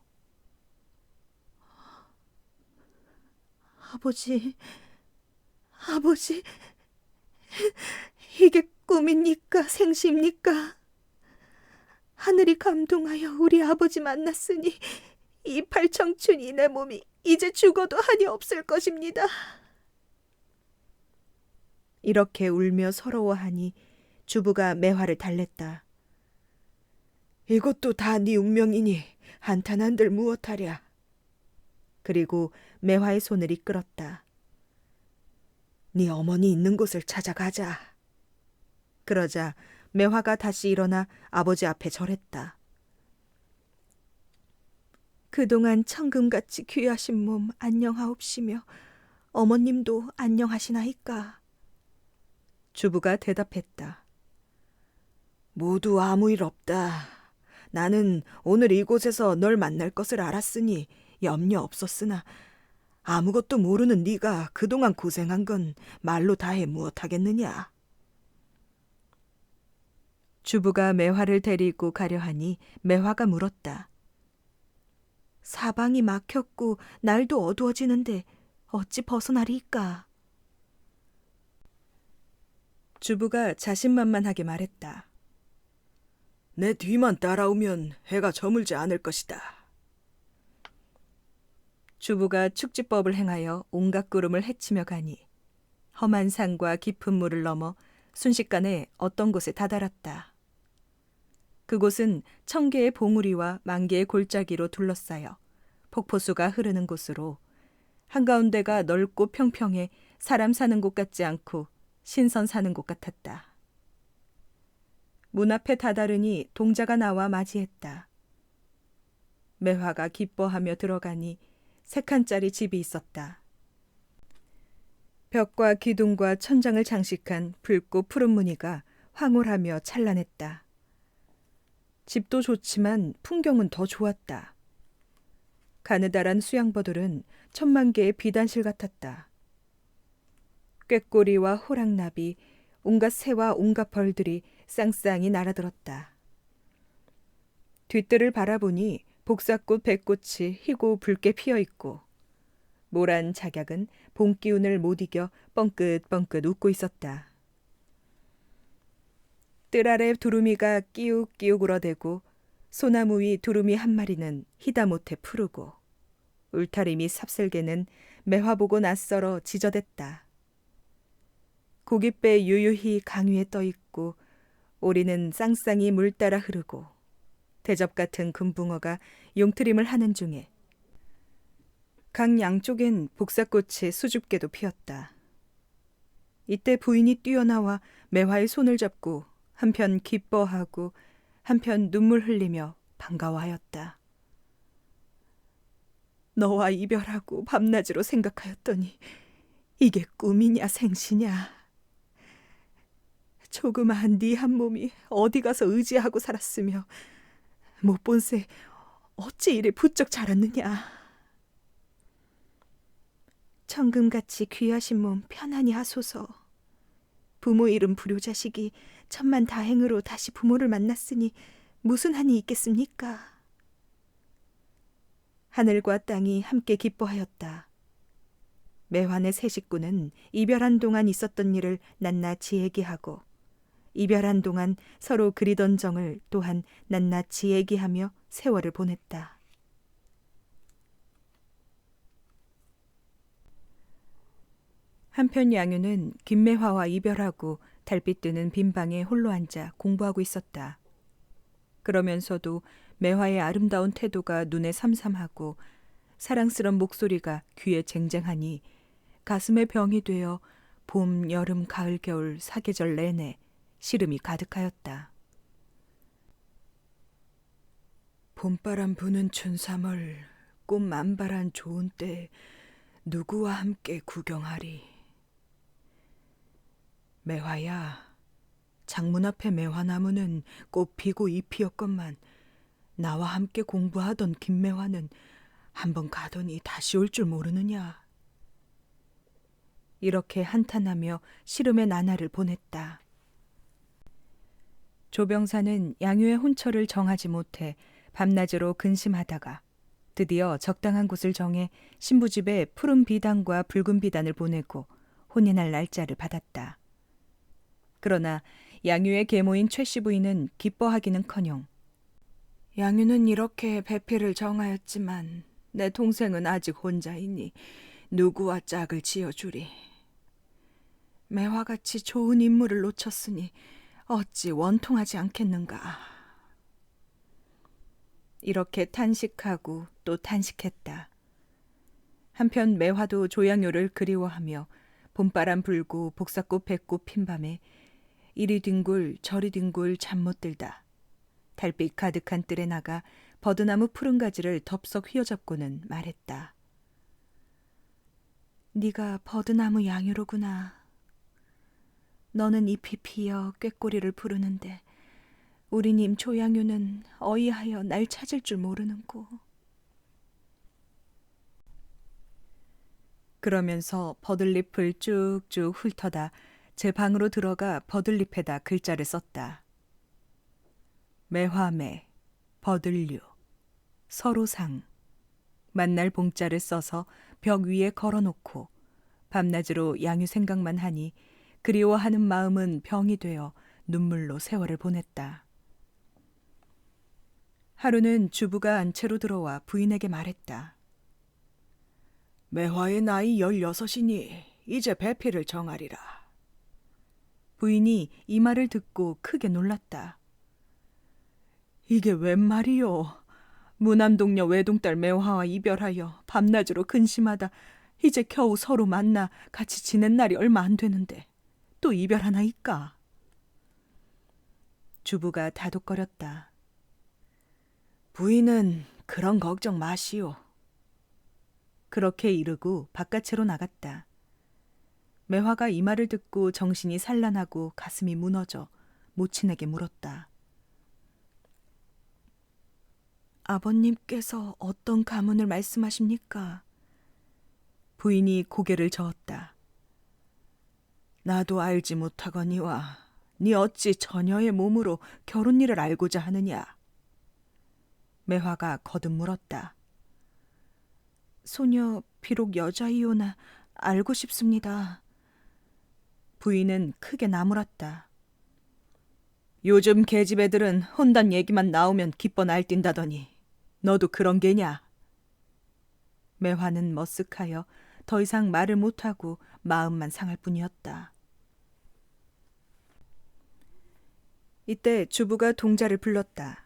아버지, 이게 꿈입니까? 생시입니까? 하늘이 감동하여 우리 아버지 만났으니 이 팔청춘이 내 몸이 이제 죽어도 한이 없을 것입니다. 이렇게 울며 서러워하니 주부가 매화를 달랬다. 이것도 다 네 운명이니 한탄한들 무엇하랴. 그리고 매화의 손을 이끌었다. 네 어머니 있는 곳을 찾아가자. 그러자 매화가 다시 일어나 아버지 앞에 절했다. 그동안 천금같이 귀하신 몸 안녕하옵시며 어머님도 안녕하시나이까. 주부가 대답했다. 모두 아무 일 없다. 나는 오늘 이곳에서 널 만날 것을 알았으니 염려 없었으나 아무것도 모르는 네가 그동안 고생한 건 말로 다해 무엇하겠느냐. 주부가 매화를 데리고 가려 하니 매화가 물었다. 사방이 막혔고 날도 어두워지는데 어찌 벗어나리이까? 주부가 자신만만하게 말했다. 내 뒤만 따라오면 해가 저물지 않을 것이다. 주부가 축지법을 행하여 온갖 구름을 헤치며 가니 험한 산과 깊은 물을 넘어 순식간에 어떤 곳에 다다랐다. 그곳은 1000개의 봉우리와 10,000개의 골짜기로 둘러싸여 폭포수가 흐르는 곳으로 한가운데가 넓고 평평해 사람 사는 곳 같지 않고 신선 사는 곳 같았다. 문 앞에 다다르니 동자가 나와 맞이했다. 매화가 기뻐하며 들어가니 3칸짜리 집이 있었다. 벽과 기둥과 천장을 장식한 붉고 푸른 무늬가 황홀하며 찬란했다. 집도 좋지만 풍경은 더 좋았다. 가느다란 수양버들은 10,000,000개의 비단실 같았다. 꾀꼬리와 호랑나비, 온갖 새와 온갖 벌들이 쌍쌍이 날아들었다. 뒷뜰을 바라보니 복사꽃 백꽃이 희고 붉게 피어있고 모란 작약은 봄 기운을 못 이겨 뻥긋뻥긋 웃고 있었다. 뜰 아래 두루미가 끼욱끼욱 울어대고 소나무 위 두루미 한 마리는 희다못해 푸르고 울타리 및 삽슬개는 매화 보고 낯설어 지저댔다. 고깃배 유유히 강 위에 떠있고 오리는 쌍쌍이 물 따라 흐르고 대접 같은 금붕어가 용트림을 하는 중에 강 양쪽엔 복사꽃이 수줍게도 피었다. 이때 부인이 뛰어나와 매화의 손을 잡고 한편 기뻐하고 한편 눈물 흘리며 반가워하였다. 너와 이별하고 밤낮으로 생각하였더니 이게 꿈이냐 생시냐. 조그마한 네 한 몸이 어디 가서 의지하고 살았으며 못 본 새 어찌 이리 부쩍 자랐느냐. 천금같이 귀하신 몸 편안히 하소서. 부모 잃은 불효자식이 천만다행으로 다시 부모를 만났으니 무슨 한이 있겠습니까? 하늘과 땅이 함께 기뻐하였다. 매환의 세 식구는 이별한 동안 있었던 일을 낱낱이 얘기하고 이별한 동안 서로 그리던 정을 또한 낱낱이 얘기하며 세월을 보냈다. 한편 양유는 김매화와 이별하고 달빛 뜨는 빈방에 홀로 앉아 공부하고 있었다. 그러면서도 매화의 아름다운 태도가 눈에 삼삼하고 사랑스런 목소리가 귀에 쟁쟁하니 가슴에 병이 되어 봄, 여름, 가을, 겨울 사계절 내내 시름이 가득하였다. 봄바람 부는 춘삼월 꽃 만발한 좋은 때 누구와 함께 구경하리. 매화야, 장문 앞에 매화나무는 꽃 피고 잎 피었건만 나와 함께 공부하던 김매화는 한번 가더니 다시 올 줄 모르느냐. 이렇게 한탄하며 시름의 나날을 보냈다. 조병사는 양유의 혼처를 정하지 못해 밤낮으로 근심하다가 드디어 적당한 곳을 정해 신부집에 푸른 비단과 붉은 비단을 보내고 혼인할 날짜를 받았다. 그러나 양유의 계모인 최씨 부인은 기뻐하기는커녕 양유는 이렇게 배필을 정하였지만 내 동생은 아직 혼자이니 누구와 짝을 지어주리. 매화같이 좋은 인물을 놓쳤으니 어찌 원통하지 않겠는가. 이렇게 탄식하고 또 탄식했다. 한편 매화도 조양요를 그리워하며 봄바람 불고 복사꽃 백꽃 핀 밤에 이리 뒹굴 저리 뒹굴 잠 못 들다. 달빛 가득한 뜰에 나가 버드나무 푸른 가지를 덥석 휘어잡고는 말했다. 네가 버드나무 양유로구나. 너는 잎이 피어 꾀꼬리를 부르는데 우리님 조양유는 어이하여 날 찾을 줄 모르는고. 그러면서 버들잎을 쭉쭉 훑어다 제 방으로 들어가 버들잎에다 글자를 썼다. 매화매, 버들류, 서로상. 만날 봉자를 써서 벽 위에 걸어놓고 밤낮으로 양유 생각만 하니 그리워하는 마음은 병이 되어 눈물로 세월을 보냈다. 하루는 주부가 안채로 들어와 부인에게 말했다. 매화의 나이 16이니 이제 배필을 정하리라. 부인이 이 말을 듣고 크게 놀랐다. 이게 웬 말이요? 무남동녀 외동딸 매화와 이별하여 밤낮으로 근심하다 이제 겨우 서로 만나 같이 지낸 날이 얼마 안 되는데 또 이별하나이까? 주부가 다독거렸다. 부인은 그런 걱정 마시오. 그렇게 이르고 바깥으로 나갔다. 매화가 이 말을 듣고 정신이 산란하고 가슴이 무너져 모친에게 물었다. 아버님께서 어떤 가문을 말씀하십니까? 부인이 고개를 저었다. 나도 알지 못하거니와 네 어찌 처녀의 몸으로 결혼 일을 알고자 하느냐. 매화가 거듭 물었다. 소녀 비록 여자이오나 알고 싶습니다. 부인은 크게 나무랐다. 요즘 계집 애들은 혼단 얘기만 나오면 기뻐 날뛴다더니 너도 그런 게냐? 매화는 머쓱하여 더 이상 말을 못하고 마음만 상할 뿐이었다. 이때 주부가 동자를 불렀다.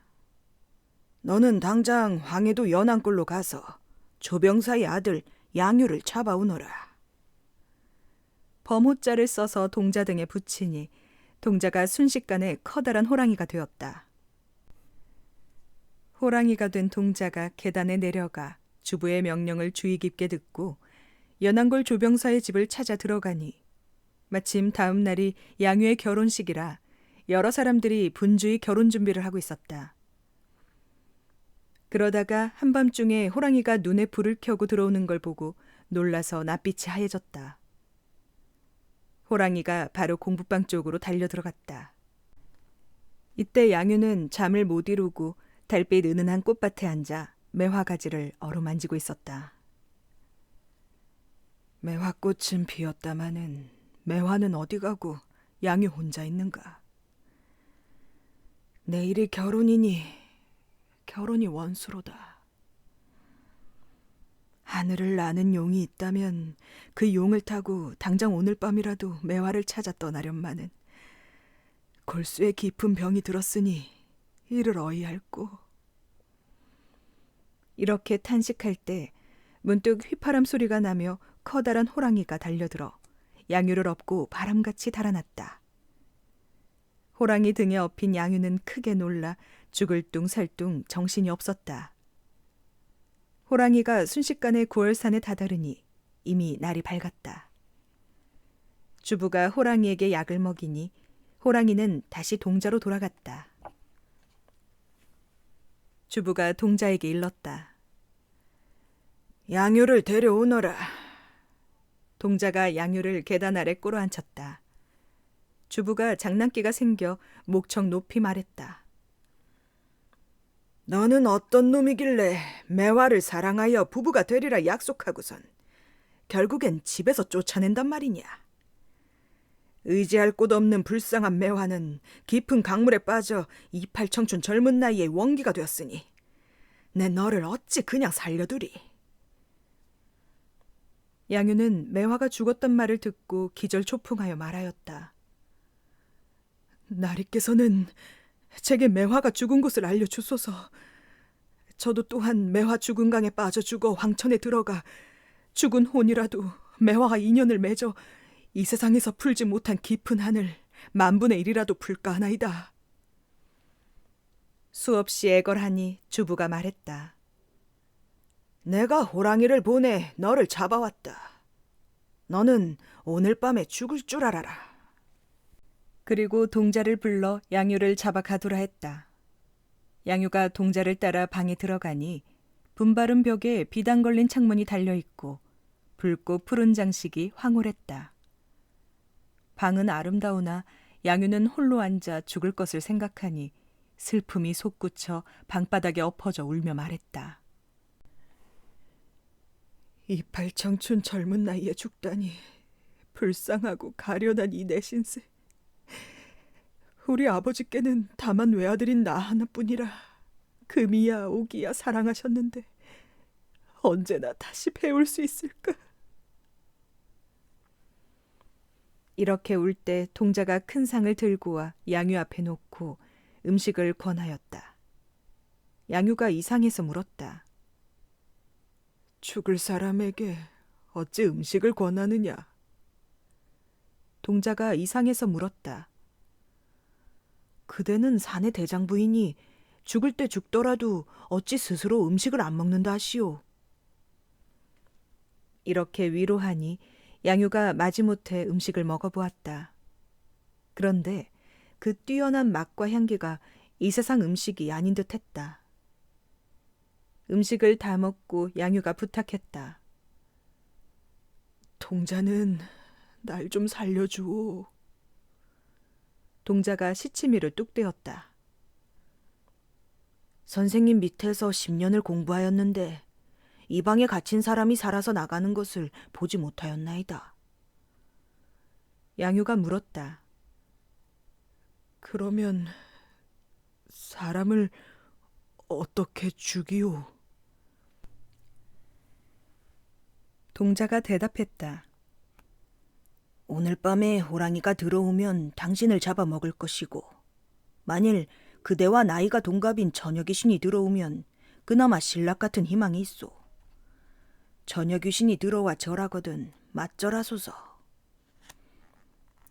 너는 당장 황해도 연안골로 가서 조병사의 아들 양유를 잡아오너라. 범호자를 써서 동자 등에 붙이니 동자가 순식간에 커다란 호랑이가 되었다. 호랑이가 된 동자가 계단에 내려가 주부의 명령을 주의 깊게 듣고 연안골 조병사의 집을 찾아 들어가니 마침 다음 날이 양유의 결혼식이라 여러 사람들이 분주히 결혼 준비를 하고 있었다. 그러다가 한밤중에 호랑이가 눈에 불을 켜고 들어오는 걸 보고 놀라서 낯빛이 하얘졌다. 호랑이가 바로 공부방 쪽으로 달려 들어갔다. 이때 양유는 잠을 못 이루고 달빛 은은한 꽃밭에 앉아 매화가지를 어루만지고 있었다. 매화꽃은 피었다마는 매화는 어디 가고 양유 혼자 있는가? 내일이 결혼이니 결혼이 원수로다. 하늘을 나는 용이 있다면 그 용을 타고 당장 오늘 밤이라도 매화를 찾아 떠나련마는 골수에 깊은 병이 들었으니 이를 어이할꼬. 이렇게 탄식할 때 문득 휘파람 소리가 나며 커다란 호랑이가 달려들어 양유를 업고 바람같이 달아났다. 호랑이 등에 업힌 양유는 크게 놀라 죽을 둥 살 둥 정신이 없었다. 호랑이가 순식간에 구월산에 다다르니 이미 날이 밝았다. 주부가 호랑이에게 약을 먹이니 호랑이는 다시 동자로 돌아갔다. 주부가 동자에게 일렀다. 양유를 데려오너라. 동자가 양유를 계단 아래 꿇어앉혔다. 주부가 장난기가 생겨 목청 높이 말했다. 너는 어떤 놈이길래 매화를 사랑하여 부부가 되리라 약속하고선 결국엔 집에서 쫓아낸단 말이냐. 의지할 곳 없는 불쌍한 매화는 깊은 강물에 빠져 이팔 청춘 젊은 나이에 원기가 되었으니 내 너를 어찌 그냥 살려두리. 양유는 매화가 죽었단 말을 듣고 기절초풍하여 말하였다. 나리께서는 제게 매화가 죽은 곳을 알려주소서. 저도 또한 매화 죽은 강에 빠져 죽어 황천에 들어가 죽은 혼이라도 매화와 인연을 맺어 이 세상에서 풀지 못한 깊은 한을 만분의 1이라도 풀까 하나이다. 수없이 애걸하니 주부가 말했다. 내가 호랑이를 보내 너를 잡아왔다. 너는 오늘 밤에 죽을 줄 알아라. 그리고 동자를 불러 양유를 잡아 가두라 했다. 양유가 동자를 따라 방에 들어가니 분바른 벽에 비단 걸린 창문이 달려있고 붉고 푸른 장식이 황홀했다. 방은 아름다우나 양유는 홀로 앉아 죽을 것을 생각하니 슬픔이 솟구쳐 방바닥에 엎어져 울며 말했다. 이팔 청춘 젊은 나이에 죽다니 불쌍하고 가련한 이 내 신세. 우리 아버지께는 다만 외아들인 나 하나뿐이라 금이야 오기야 사랑하셨는데 언제나 다시 배울 수 있을까? 이렇게 울 때 동자가 큰 상을 들고 와 양유 앞에 놓고 음식을 권하였다. 양유가 이 상에서 물었다. 죽을 사람에게 어찌 음식을 권하느냐? 동자가 이 상에서 물었다. 그대는 산의 대장부이니 죽을 때 죽더라도 어찌 스스로 음식을 안 먹는다 하시오. 이렇게 위로하니 양유가 마지못해 음식을 먹어보았다. 그런데 그 뛰어난 맛과 향기가 이 세상 음식이 아닌 듯했다. 음식을 다 먹고 양유가 부탁했다. 동자는 날 좀 살려주오. 동자가 시치미를 뚝 떼었다. 선생님 밑에서 10년을 공부하였는데 이 방에 갇힌 사람이 살아서 나가는 것을 보지 못하였나이다. 양유가 물었다. 그러면 사람을 어떻게 죽이오? 동자가 대답했다. 오늘 밤에 호랑이가 들어오면 당신을 잡아먹을 것이고 만일 그대와 나이가 동갑인 처녀귀신이 들어오면 그나마 신락 같은 희망이 있소. 처녀귀신이 들어와 절하거든 맞절하소서.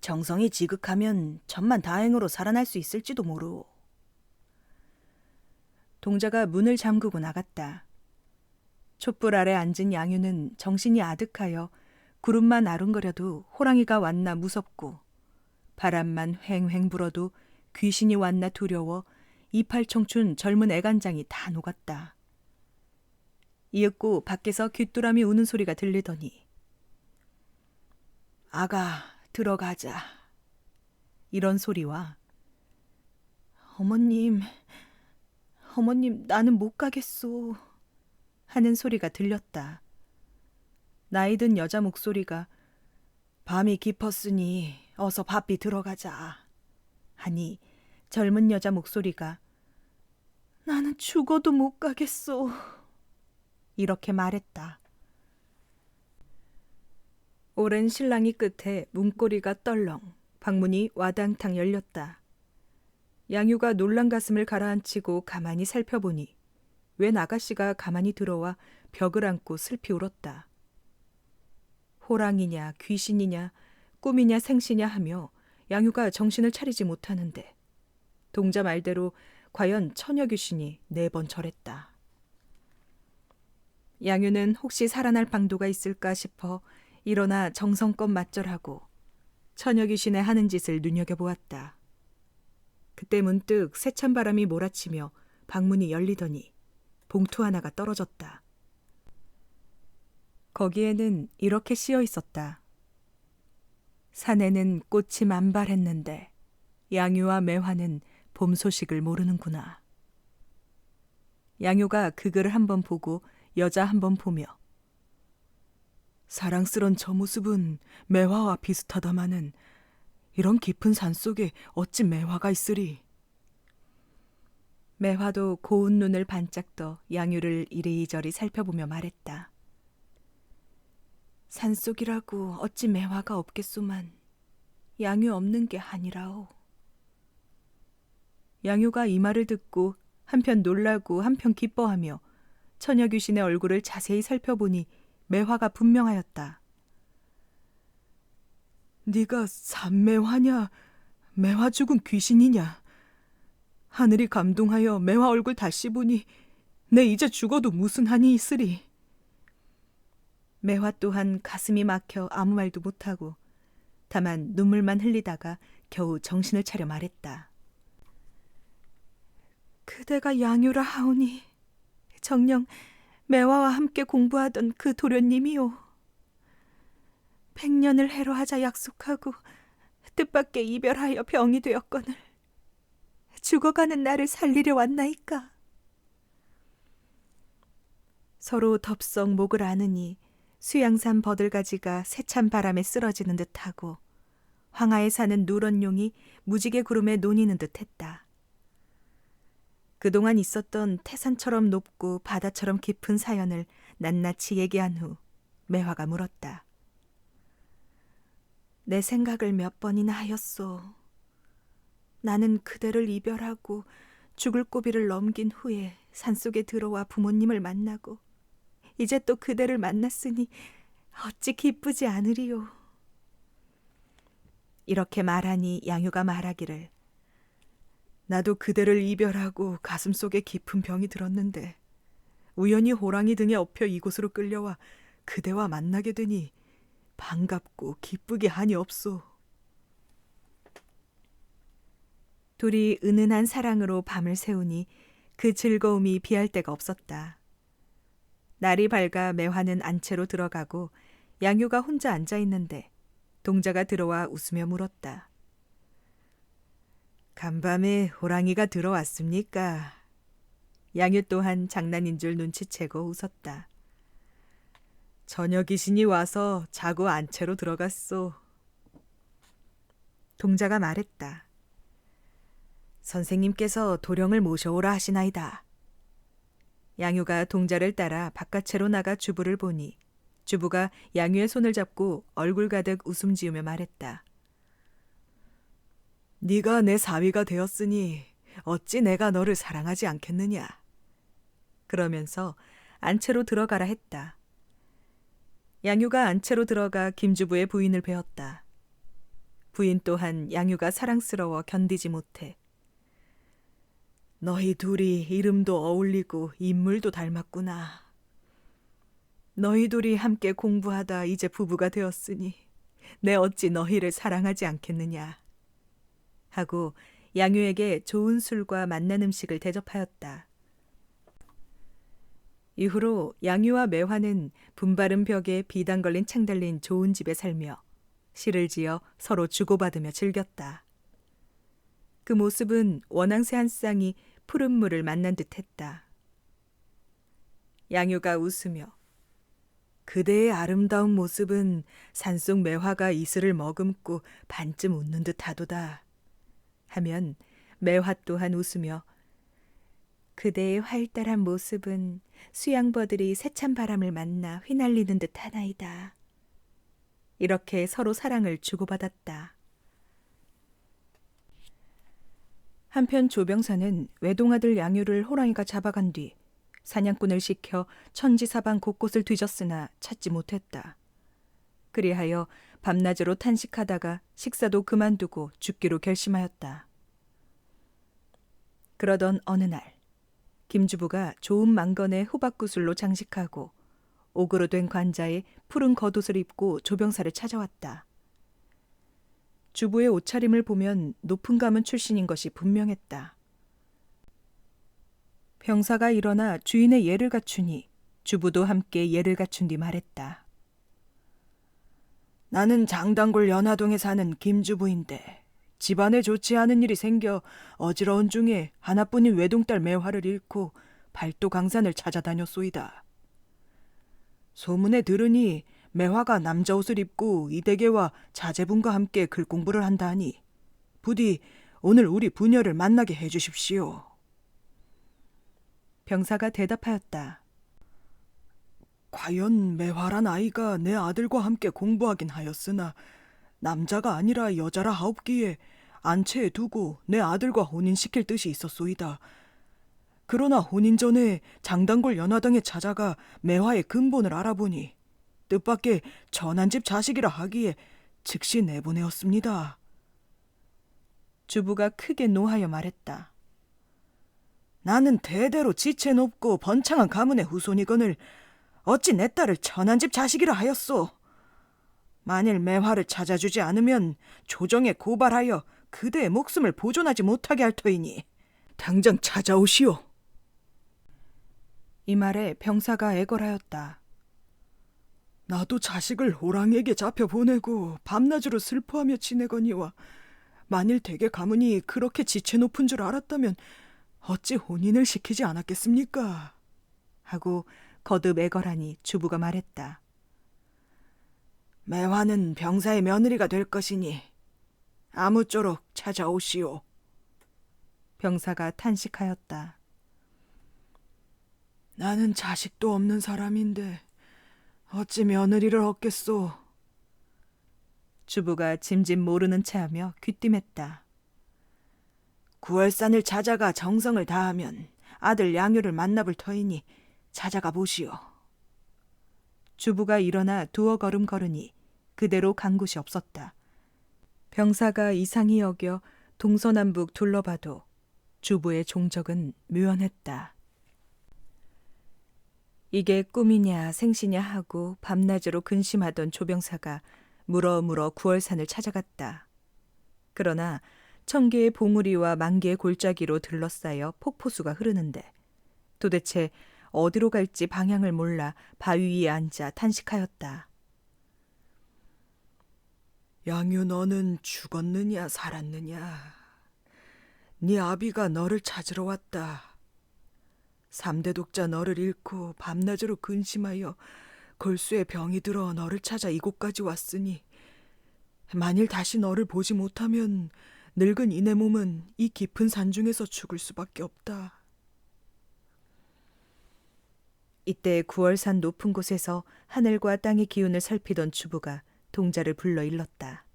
정성이 지극하면 천만다행으로 살아날 수 있을지도 모르오. 동자가 문을 잠그고 나갔다. 촛불 아래 앉은 양유는 정신이 아득하여 구름만 아른거려도 호랑이가 왔나 무섭고 바람만 휑휑 불어도 귀신이 왔나 두려워 이팔 청춘 젊은 애간장이 다 녹았다. 이윽고 밖에서 귀뚜라미 우는 소리가 들리더니 아가 들어가자. 이런 소리와 어머님 나는 못 가겠소 하는 소리가 들렸다. 나이든 여자 목소리가 밤이 깊었으니 어서 바삐 들어가자 하니 젊은 여자 목소리가 나는 죽어도 못 가겠소 이렇게 말했다. 오랜 실랑이 끝에 문고리가 떨렁 방문이 와당탕 열렸다. 양유가 놀란 가슴을 가라앉히고 가만히 살펴보니 웬 아가씨가 가만히 들어와 벽을 안고 슬피 울었다. 호랑이냐 귀신이냐 꿈이냐 생시냐 하며 양유가 정신을 차리지 못하는데 동자 말대로 과연 처녀귀신이 4번 절했다. 양유는 혹시 살아날 방도가 있을까 싶어 일어나 정성껏 맞절하고 처녀귀신의 하는 짓을 눈여겨보았다. 그때 문득 세찬 바람이 몰아치며 방문이 열리더니 봉투 하나가 떨어졌다. 거기에는 이렇게 씌어 있었다. 산에는 꽃이 만발했는데 양유와 매화는 봄 소식을 모르는구나. 양유가 그 글을 한번 보고 여자 한번 보며 사랑스런 저 모습은 매화와 비슷하다마는 이런 깊은 산속에 어찌 매화가 있으리? 매화도 고운 눈을 반짝 떠 양유를 이리저리 살펴보며 말했다. 산속이라고 어찌 매화가 없겠소만 양유 없는 게 아니라오. 양유가 이 말을 듣고 한편 놀라고 한편 기뻐하며 처녀 귀신의 얼굴을 자세히 살펴보니 매화가 분명하였다. 네가 산매화냐, 매화 죽은 귀신이냐? 하늘이 감동하여 매화 얼굴 다시 보니 내 이제 죽어도 무슨 한이 있으리? 매화 또한 가슴이 막혀 아무 말도 못하고 다만 눈물만 흘리다가 겨우 정신을 차려 말했다. 그대가 양유라 하오니 정녕 매화와 함께 공부하던 그 도련님이오. 100년을 해로하자 약속하고 뜻밖의 이별하여 병이 되었거늘 죽어가는 나를 살리려 왔나이까. 서로 덥석 목을 아느니 수양산 버들가지가 세찬 바람에 쓰러지는 듯하고 황하에 사는 누런 용이 무지개 구름에 논이는 듯했다. 그동안 있었던 태산처럼 높고 바다처럼 깊은 사연을 낱낱이 얘기한 후 매화가 물었다. 내 생각을 몇 번이나 하였소. 나는 그대를 이별하고 죽을 고비를 넘긴 후에 산속에 들어와 부모님을 만나고 이제 또 그대를 만났으니 어찌 기쁘지 않으리요. 이렇게 말하니 양유가 말하기를 나도 그대를 이별하고 가슴속에 깊은 병이 들었는데 우연히 호랑이 등에 업혀 이곳으로 끌려와 그대와 만나게 되니 반갑고 기쁘게 한이 없소. 둘이 은은한 사랑으로 밤을 새우니 그 즐거움이 비할 데가 없었다. 날이 밝아 매화는 안채로 들어가고 양유가 혼자 앉아 있는데 동자가 들어와 웃으며 물었다. 간밤에 호랑이가 들어왔습니까? 양유 또한 장난인 줄 눈치채고 웃었다. 처녀 귀신이 와서 자고 안채로 들어갔소. 동자가 말했다. 선생님께서 도령을 모셔오라 하시나이다. 양유가 동자를 따라 바깥채로 나가 주부를 보니 주부가 양유의 손을 잡고 얼굴 가득 웃음 지으며 말했다. 네가 내 사위가 되었으니 어찌 내가 너를 사랑하지 않겠느냐. 그러면서 안채로 들어가라 했다. 양유가 안채로 들어가 김주부의 부인을 배웠다. 부인 또한 양유가 사랑스러워 견디지 못해 너희 둘이 이름도 어울리고 인물도 닮았구나. 너희 둘이 함께 공부하다 이제 부부가 되었으니 내 어찌 너희를 사랑하지 않겠느냐 하고 양유에게 좋은 술과 맛난 음식을 대접하였다. 이후로 양유와 매화는 분바른 벽에 비단 걸린 창 달린 좋은 집에 살며 시를 지어 서로 주고받으며 즐겼다. 그 모습은 원앙새 한 쌍이 푸른 물을 만난 듯했다. 양유가 웃으며 그대의 아름다운 모습은 산속 매화가 이슬을 머금고 반쯤 웃는 듯하도다 하면 매화 또한 웃으며 그대의 활달한 모습은 수양버들이 세찬 바람을 만나 휘날리는 듯하나이다. 이렇게 서로 사랑을 주고받았다. 한편 조병사는 외동아들 양유를 호랑이가 잡아간 뒤 사냥꾼을 시켜 천지사방 곳곳을 뒤졌으나 찾지 못했다. 그리하여 밤낮으로 탄식하다가 식사도 그만두고 죽기로 결심하였다. 그러던 어느 날 김주부가 좋은 망건에 호박구슬로 장식하고 옥으로 된 관자에 푸른 겉옷을 입고 조병사를 찾아왔다. 주부의 옷차림을 보면 높은 가문 출신인 것이 분명했다. 병사가 일어나 주인의 예를 갖추니 주부도 함께 예를 갖춘 뒤 말했다. 나는 장단골 연화동에 사는 김주부인데 집안에 좋지 않은 일이 생겨 어지러운 중에 하나뿐인 외동딸 매화를 잃고 발도 강산을 찾아다녔소이다. 소문에 들으니 매화가 남자 옷을 입고 이대계와 자제분과 함께 글 공부를 한다 하니 부디 오늘 우리 부녀를 만나게 해주십시오. 병사가 대답하였다. 과연 매화란 아이가 내 아들과 함께 공부하긴 하였으나 남자가 아니라 여자라 하옵기에 안채에 두고 내 아들과 혼인시킬 뜻이 있었소이다. 그러나 혼인 전에 장단골 연화당에 찾아가 매화의 근본을 알아보니 뜻밖의 전한집 자식이라 하기에 즉시 내보내었습니다. 주부가 크게 노하여 말했다. 나는 대대로 지체 높고 번창한 가문의 후손이거늘 어찌 내 딸을 천한집 자식이라 하였소. 만일 매화를 찾아주지 않으면 조정에 고발하여 그대의 목숨을 보존하지 못하게 할 터이니 당장 찾아오시오. 이 말에 병사가 애걸하였다. 나도 자식을 호랑이에게 잡혀보내고 밤낮으로 슬퍼하며 지내거니와 만일 대개 가문이 그렇게 지체 높은 줄 알았다면 어찌 혼인을 시키지 않았겠습니까? 하고 거듭 애걸하니 주부가 말했다. 매화는 병사의 며느리가 될 것이니 아무쪼록 찾아오시오. 병사가 탄식하였다. 나는 자식도 없는 사람인데 어찌 며느리를 얻겠소. 주부가 짐짓 모르는 체하며 귀띔했다. 9월산을 찾아가 정성을 다하면 아들 양유를 만나볼 터이니 찾아가 보시오. 주부가 일어나 두어 걸음 걸으니 그대로 간 곳이 없었다. 병사가 이상히 여겨 동서남북 둘러봐도 주부의 종적은 묘연했다. 이게 꿈이냐 생시냐 하고 밤낮으로 근심하던 조병사가 물어물어 구월산을 찾아갔다. 그러나 1000개의 봉우리와 10,000개의 골짜기로 들러싸여 폭포수가 흐르는데 도대체 어디로 갈지 방향을 몰라 바위 위에 앉아 탄식하였다. 양유 너는 죽었느냐 살았느냐. 네 아비가 너를 찾으러 왔다. 3대 독자 너를 잃고 밤낮으로 근심하여 골수에 병이 들어 너를 찾아 이곳까지 왔으니 만일 다시 너를 보지 못하면 늙은 이내 몸은 이 깊은 산중에서 죽을 수밖에 없다. 이때 9월산 높은 곳에서 하늘과 땅의 기운을 살피던 주부가 동자를 불러 일렀다.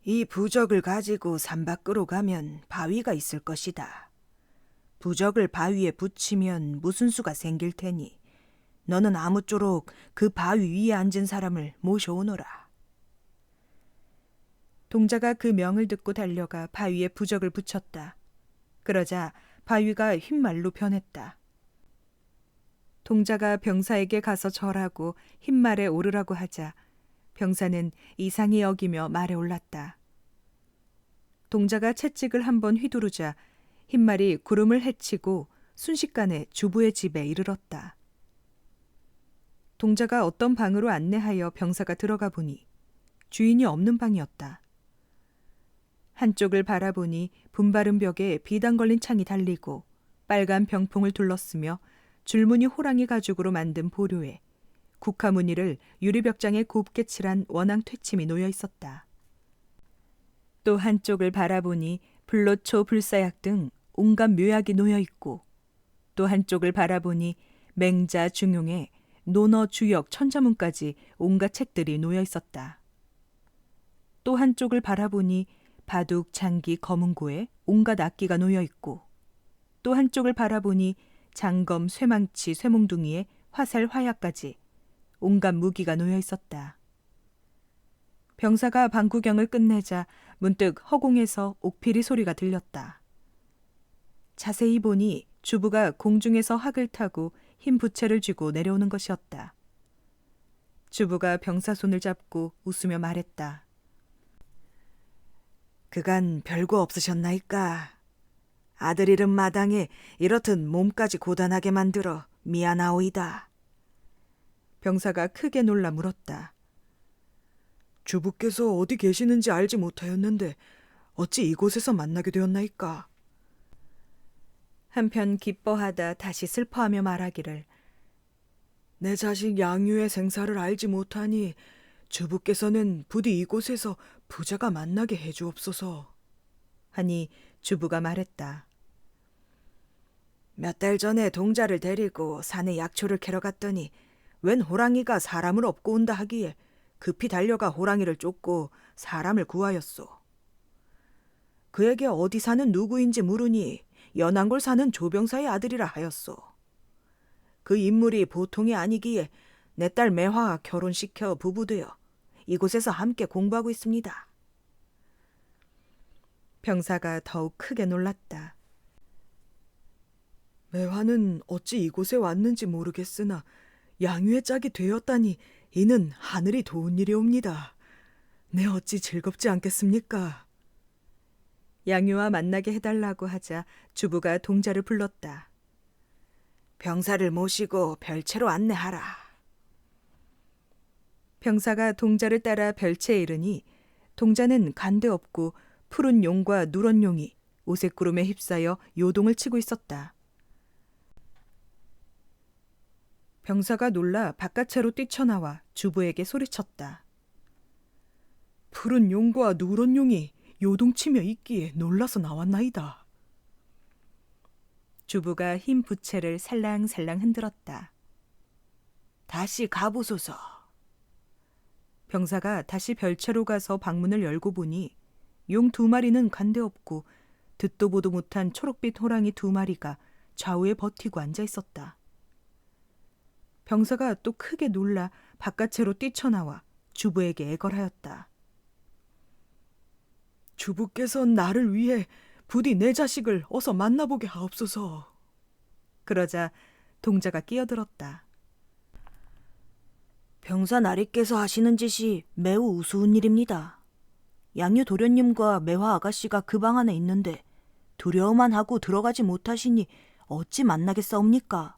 이 부적을 가지고 산 밖으로 가면 바위가 있을 것이다. 부적을 바위에 붙이면 무슨 수가 생길 테니 너는 아무쪼록 그 바위 위에 앉은 사람을 모셔오너라. 동자가 그 명을 듣고 달려가 바위에 부적을 붙였다. 그러자 바위가 흰말로 변했다. 동자가 병사에게 가서 절하고 흰말에 오르라고 하자 병사는 이상히 여기며 말에 올랐다. 동자가 채찍을 한번 휘두르자 흰말이 구름을 헤치고 순식간에 주부의 집에 이르렀다. 동자가 어떤 방으로 안내하여 병사가 들어가 보니 주인이 없는 방이었다. 한쪽을 바라보니 분바른 벽에 비단 걸린 창이 달리고 빨간 병풍을 둘렀으며 줄무늬 호랑이 가죽으로 만든 보료에 국화무늬를 유리벽장에 곱게 칠한 원앙 퇴침이 놓여 있었다. 또 한쪽을 바라보니 불로초 불사약 등 온갖 묘약이 놓여 있고 또 한쪽을 바라보니 맹자 중용에 논어 주역 천자문까지 온갖 책들이 놓여 있었다. 또 한쪽을 바라보니 바둑, 장기, 검은고에 온갖 악기가 놓여 있고 또 한쪽을 바라보니 장검, 쇠망치, 쇠몽둥이에 화살, 화약까지 온갖 무기가 놓여 있었다. 병사가 방 구경을 끝내자 문득 허공에서 옥피리 소리가 들렸다. 자세히 보니 주부가 공중에서 학을 타고 흰 부채를 쥐고 내려오는 것이었다. 주부가 병사 손을 잡고 웃으며 말했다. 그간 별거 없으셨나이까. 아들 이름 마당에 이렇듯 몸까지 고단하게 만들어 미안하오이다. 병사가 크게 놀라 물었다. 주부께서 어디 계시는지 알지 못하였는데 어찌 이곳에서 만나게 되었나이까? 한편 기뻐하다 다시 슬퍼하며 말하기를 내 자식 양유의 생사를 알지 못하니 주부께서는 부디 이곳에서 부자가 만나게 해주옵소서. 하니 주부가 말했다. 몇 달 전에 동자를 데리고 산에 약초를 캐러 갔더니 웬 호랑이가 사람을 업고 온다 하기에 급히 달려가 호랑이를 쫓고 사람을 구하였소. 그에게 어디 사는 누구인지 물으니 연안골 사는 조병사의 아들이라 하였소. 그 인물이 보통이 아니기에 내 딸 매화 결혼시켜 부부되어 이곳에서 함께 공부하고 있습니다. 병사가 더욱 크게 놀랐다. 매화는 어찌 이곳에 왔는지 모르겠으나 양유의 짝이 되었다니 이는 하늘이 도운 일이옵니다. 내 어찌 즐겁지 않겠습니까? 양유와 만나게 해달라고 하자 주부가 동자를 불렀다. 병사를 모시고 별채로 안내하라. 병사가 동자를 따라 별채에 이르니 동자는 간데 없고 푸른 용과 누런 용이 오색구름에 휩싸여 요동을 치고 있었다. 병사가 놀라 바깥채로 뛰쳐나와 주부에게 소리쳤다. 푸른 용과 누런 용이 요동치며 있기에 놀라서 나왔나이다. 주부가 흰 부채를 살랑살랑 흔들었다. 다시 가보소서. 병사가 다시 별채로 가서 방문을 열고 보니 용 2마리는 간데 없고 듣도 보도 못한 초록빛 호랑이 2마리가 좌우에 버티고 앉아 있었다. 병사가 또 크게 놀라 바깥채로 뛰쳐나와 주부에게 애걸하였다. 주부께서 나를 위해 부디 내 자식을 어서 만나보게 하옵소서. 그러자 동자가 끼어들었다. 병사 나리께서 하시는 짓이 매우 우스운 일입니다. 양유 도련님과 매화 아가씨가 그 방 안에 있는데 두려워만 하고 들어가지 못하시니 어찌 만나겠사옵니까?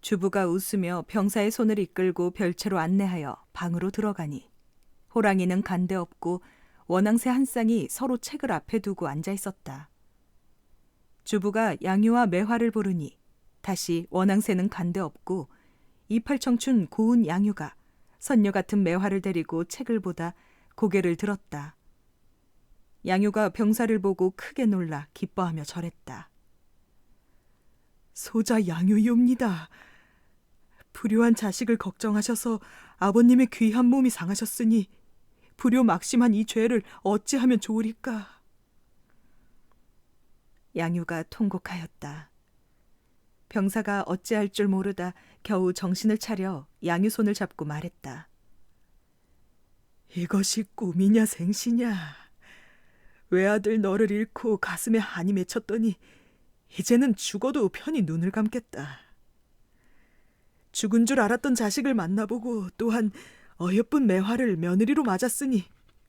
주부가 웃으며 병사의 손을 이끌고 별채로 안내하여 방으로 들어가니 호랑이는 간데 없고 원앙새 한 쌍이 서로 책을 앞에 두고 앉아 있었다. 주부가 양유와 매화를 부르니 다시 원앙새는 간데 없고 이팔청춘 고운 양유가 선녀 같은 매화를 데리고 책을 보다 고개를 들었다. 양유가 병사를 보고 크게 놀라 기뻐하며 절했다. 소자 양유이옵니다. 불효한 자식을 걱정하셔서 아버님의 귀한 몸이 상하셨으니 불효 막심한 이 죄를 어찌하면 좋으리까. 양유가 통곡하였다. 병사가 어찌할 줄 모르다 겨우 정신을 차려 양유 손을 잡고 말했다. 이것이 꿈이냐 생시냐. 외아들 너를 잃고 가슴에 한이 맺혔더니 이제는 죽어도 편히 눈을 감겠다. 죽은 줄 알았던 자식을 만나보고 또한 어여쁜 매화를 며느리로 맞았으니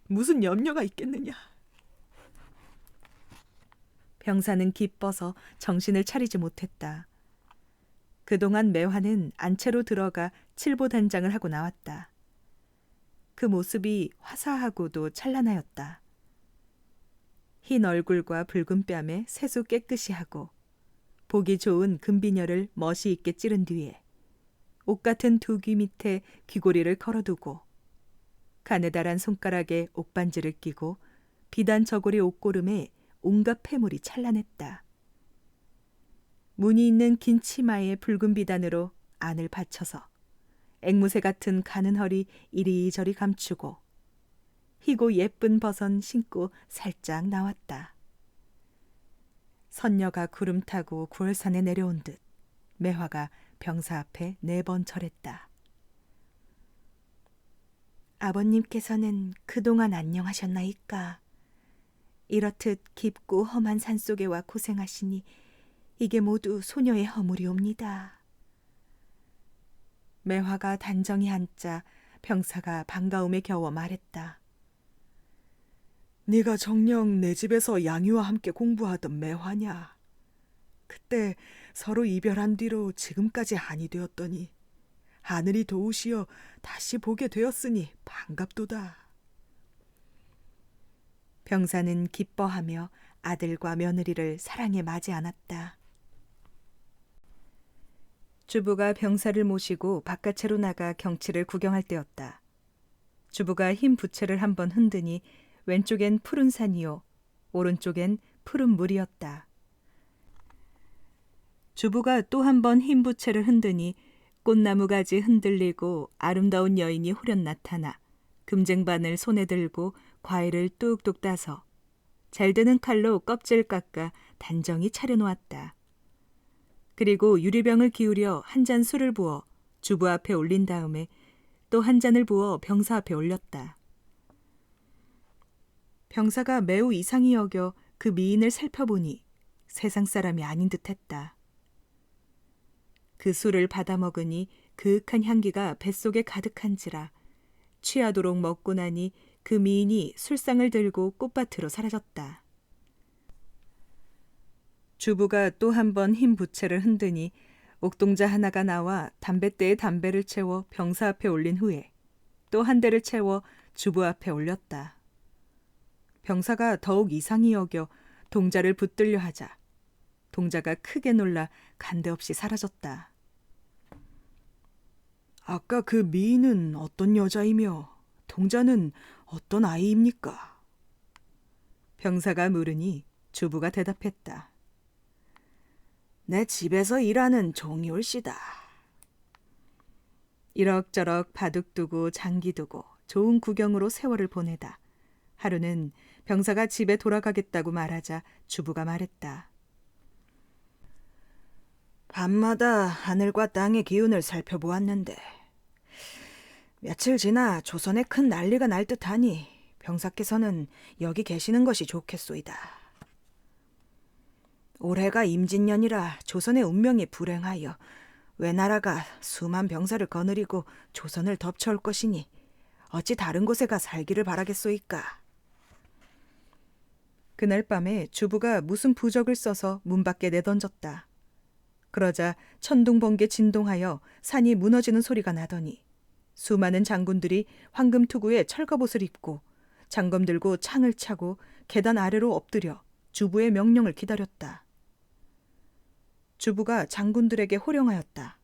무슨 염려가 있겠느냐. 병사는 기뻐서 정신을 차리지 못했다. 그동안 매화는 안채로 들어가 칠보단장을 하고 나왔다. 그 모습이 화사하고도 찬란하였다. 흰 얼굴과 붉은 뺨에 세수 깨끗이 하고 보기 좋은 금비녀를 멋이 있게 찌른 뒤에 옷 같은 두 귀 밑에 귀고리를 걸어두고 가느다란 손가락에 옥반지를 끼고 비단 저고리 옷고름에 온갖 폐물이 찬란했다. 무늬 있는 긴 치마에 붉은 비단으로 안을 받쳐서 앵무새 같은 가는 허리 이리저리 감추고 희고 예쁜 버선 신고 살짝 나왔다. 선녀가 구름 타고 9월산에 내려온 듯 매화가 병사 앞에 4번 절했다. 아버님께서는 그동안 안녕하셨나이까? 이렇듯 깊고 험한 산속에 와 고생하시니 이게 모두 소녀의 허물이옵니다. 매화가 단정히 앉자 병사가 반가움에 겨워 말했다. 네가 정녕 내 집에서 양유와 함께 공부하던 매화냐. 그때 서로 이별한 뒤로 지금까지 한이 되었더니 하늘이 도우시어 다시 보게 되었으니 반갑도다. 병사는 기뻐하며 아들과 며느리를 사랑에 맞이 않았다. 주부가 병사를 모시고 바깥으로 나가 경치를 구경할 때였다. 주부가 흰 부채를 한번 흔드니 왼쪽엔 푸른 산이요, 오른쪽엔 푸른 물이었다. 주부가 또 한 번 흰 부채를 흔드니 꽃나무 가지 흔들리고 아름다운 여인이 호련 나타나 금쟁반을 손에 들고 과일을 뚝뚝 따서 잘 드는 칼로 껍질 깎아 단정히 차려놓았다. 그리고 유리병을 기울여 한 잔 술을 부어 주부 앞에 올린 다음에 또 한 잔을 부어 병사 앞에 올렸다. 병사가 매우 이상히 여겨 그 미인을 살펴보니 세상 사람이 아닌 듯했다. 그 술을 받아 먹으니 그윽한 향기가 뱃속에 가득한지라 취하도록 먹고 나니 그 미인이 술상을 들고 꽃밭으로 사라졌다. 주부가 또 한 번 흰 부채를 흔드니 옥동자 하나가 나와 담뱃대에 담배를 채워 병사 앞에 올린 후에 또 한 대를 채워 주부 앞에 올렸다. 병사가 더욱 이상히 여겨 동자를 붙들려 하자 동자가 크게 놀라 간데없이 사라졌다. 아까 그 미인은 어떤 여자이며 동자는 어떤 아이입니까? 병사가 물으니 주부가 대답했다. 내 집에서 일하는 종이올씨다. 이럭저럭 바둑 두고 장기 두고 좋은 구경으로 세월을 보내다 하루는 병사가 집에 돌아가겠다고 말하자 주부가 말했다. 밤마다 하늘과 땅의 기운을 살펴보았는데 며칠 지나 조선에 큰 난리가 날 듯하니 병사께서는 여기 계시는 것이 좋겠소이다. 올해가 임진년이라 조선의 운명이 불행하여 외나라가 수만 병사를 거느리고 조선을 덮쳐올 것이니 어찌 다른 곳에 가 살기를 바라겠소이까. 그날 밤에 주부가 무슨 부적을 써서 문 밖에 내던졌다. 그러자 천둥번개 진동하여 산이 무너지는 소리가 나더니 수많은 장군들이 황금투구에 철갑옷을 입고 장검 들고 창을 차고 계단 아래로 엎드려 주부의 명령을 기다렸다. 주부가 장군들에게 호령하였다.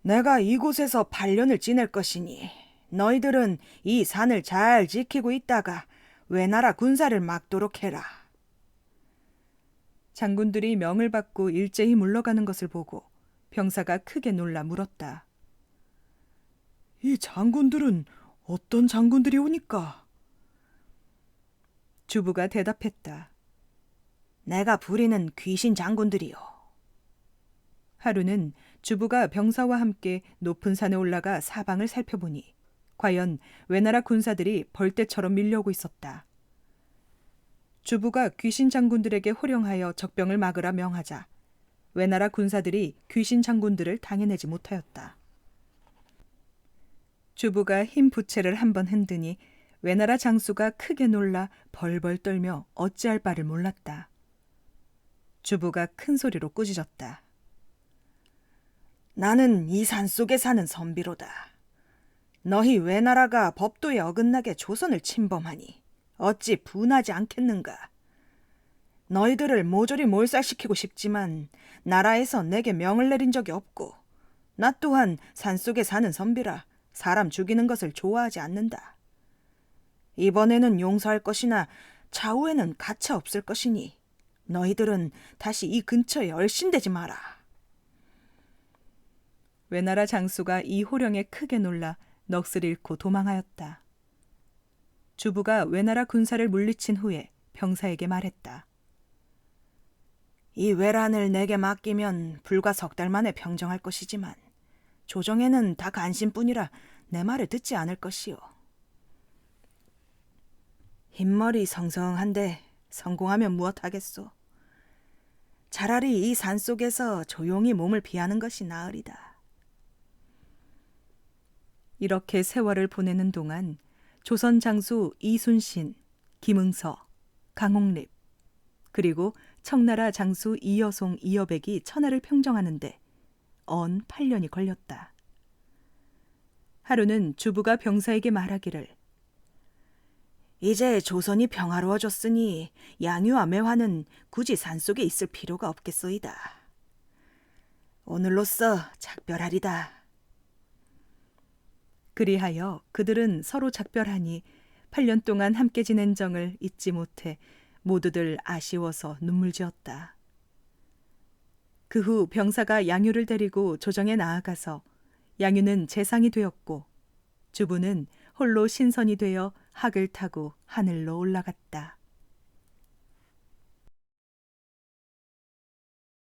내가 이곳에서 8년을 지낼 것이니 너희들은 이 산을 잘 지키고 있다가 외나라 군사를 막도록 해라. 장군들이 명을 받고 일제히 물러가는 것을 보고 병사가 크게 놀라 물었다. 이 장군들은 어떤 장군들이 오니까? 주부가 대답했다. 내가 부리는 귀신 장군들이요. 하루는 주부가 병사와 함께 높은 산에 올라가 사방을 살펴보니 과연 외나라 군사들이 벌떼처럼 밀려오고 있었다. 주부가 귀신 장군들에게 호령하여 적병을 막으라 명하자 외나라 군사들이 귀신 장군들을 당해내지 못하였다. 주부가 흰 부채를 한번 흔드니 외나라 장수가 크게 놀라 벌벌 떨며 어찌할 바를 몰랐다. 주부가 큰 소리로 꾸짖었다. 나는 이 산속에 사는 선비로다. 너희 외나라가 법도에 어긋나게 조선을 침범하니 어찌 분하지 않겠는가? 너희들을 모조리 몰살시키고 싶지만 나라에서 내게 명을 내린 적이 없고 나 또한 산속에 사는 선비라 사람 죽이는 것을 좋아하지 않는다. 이번에는 용서할 것이나 차후에는 가차 없을 것이니 너희들은 다시 이 근처에 얼씬대지 마라. 외나라 장수가 이 호령에 크게 놀라 넋을 잃고 도망하였다. 주부가 외나라 군사를 물리친 후에 병사에게 말했다. 이 외란을 내게 맡기면 불과 석 달 만에 평정할 것이지만 조정에는 다 간신뿐이라 내 말을 듣지 않을 것이요. 흰머리 성성한데 성공하면 무엇하겠소. 차라리 이 산속에서 조용히 몸을 비하는 것이 나으리다. 이렇게 세월을 보내는 동안 조선 장수 이순신, 김응서, 강홍립, 그리고 청나라 장수 이여송, 이여백이 천하를 평정하는데 언 8년이 걸렸다. 하루는 주부가 병사에게 말하기를 이제 조선이 평화로워졌으니 양유와 매화는 굳이 산속에 있을 필요가 없겠소이다. 오늘로써 작별하리다. 그리하여 그들은 서로 작별하니 8년 동안 함께 지낸 정을 잊지 못해 모두들 아쉬워서 눈물지었다. 그 후 병사가 양유를 데리고 조정에 나아가서 양유는 재상이 되었고 주부는 홀로 신선이 되어 학을 타고 하늘로 올라갔다.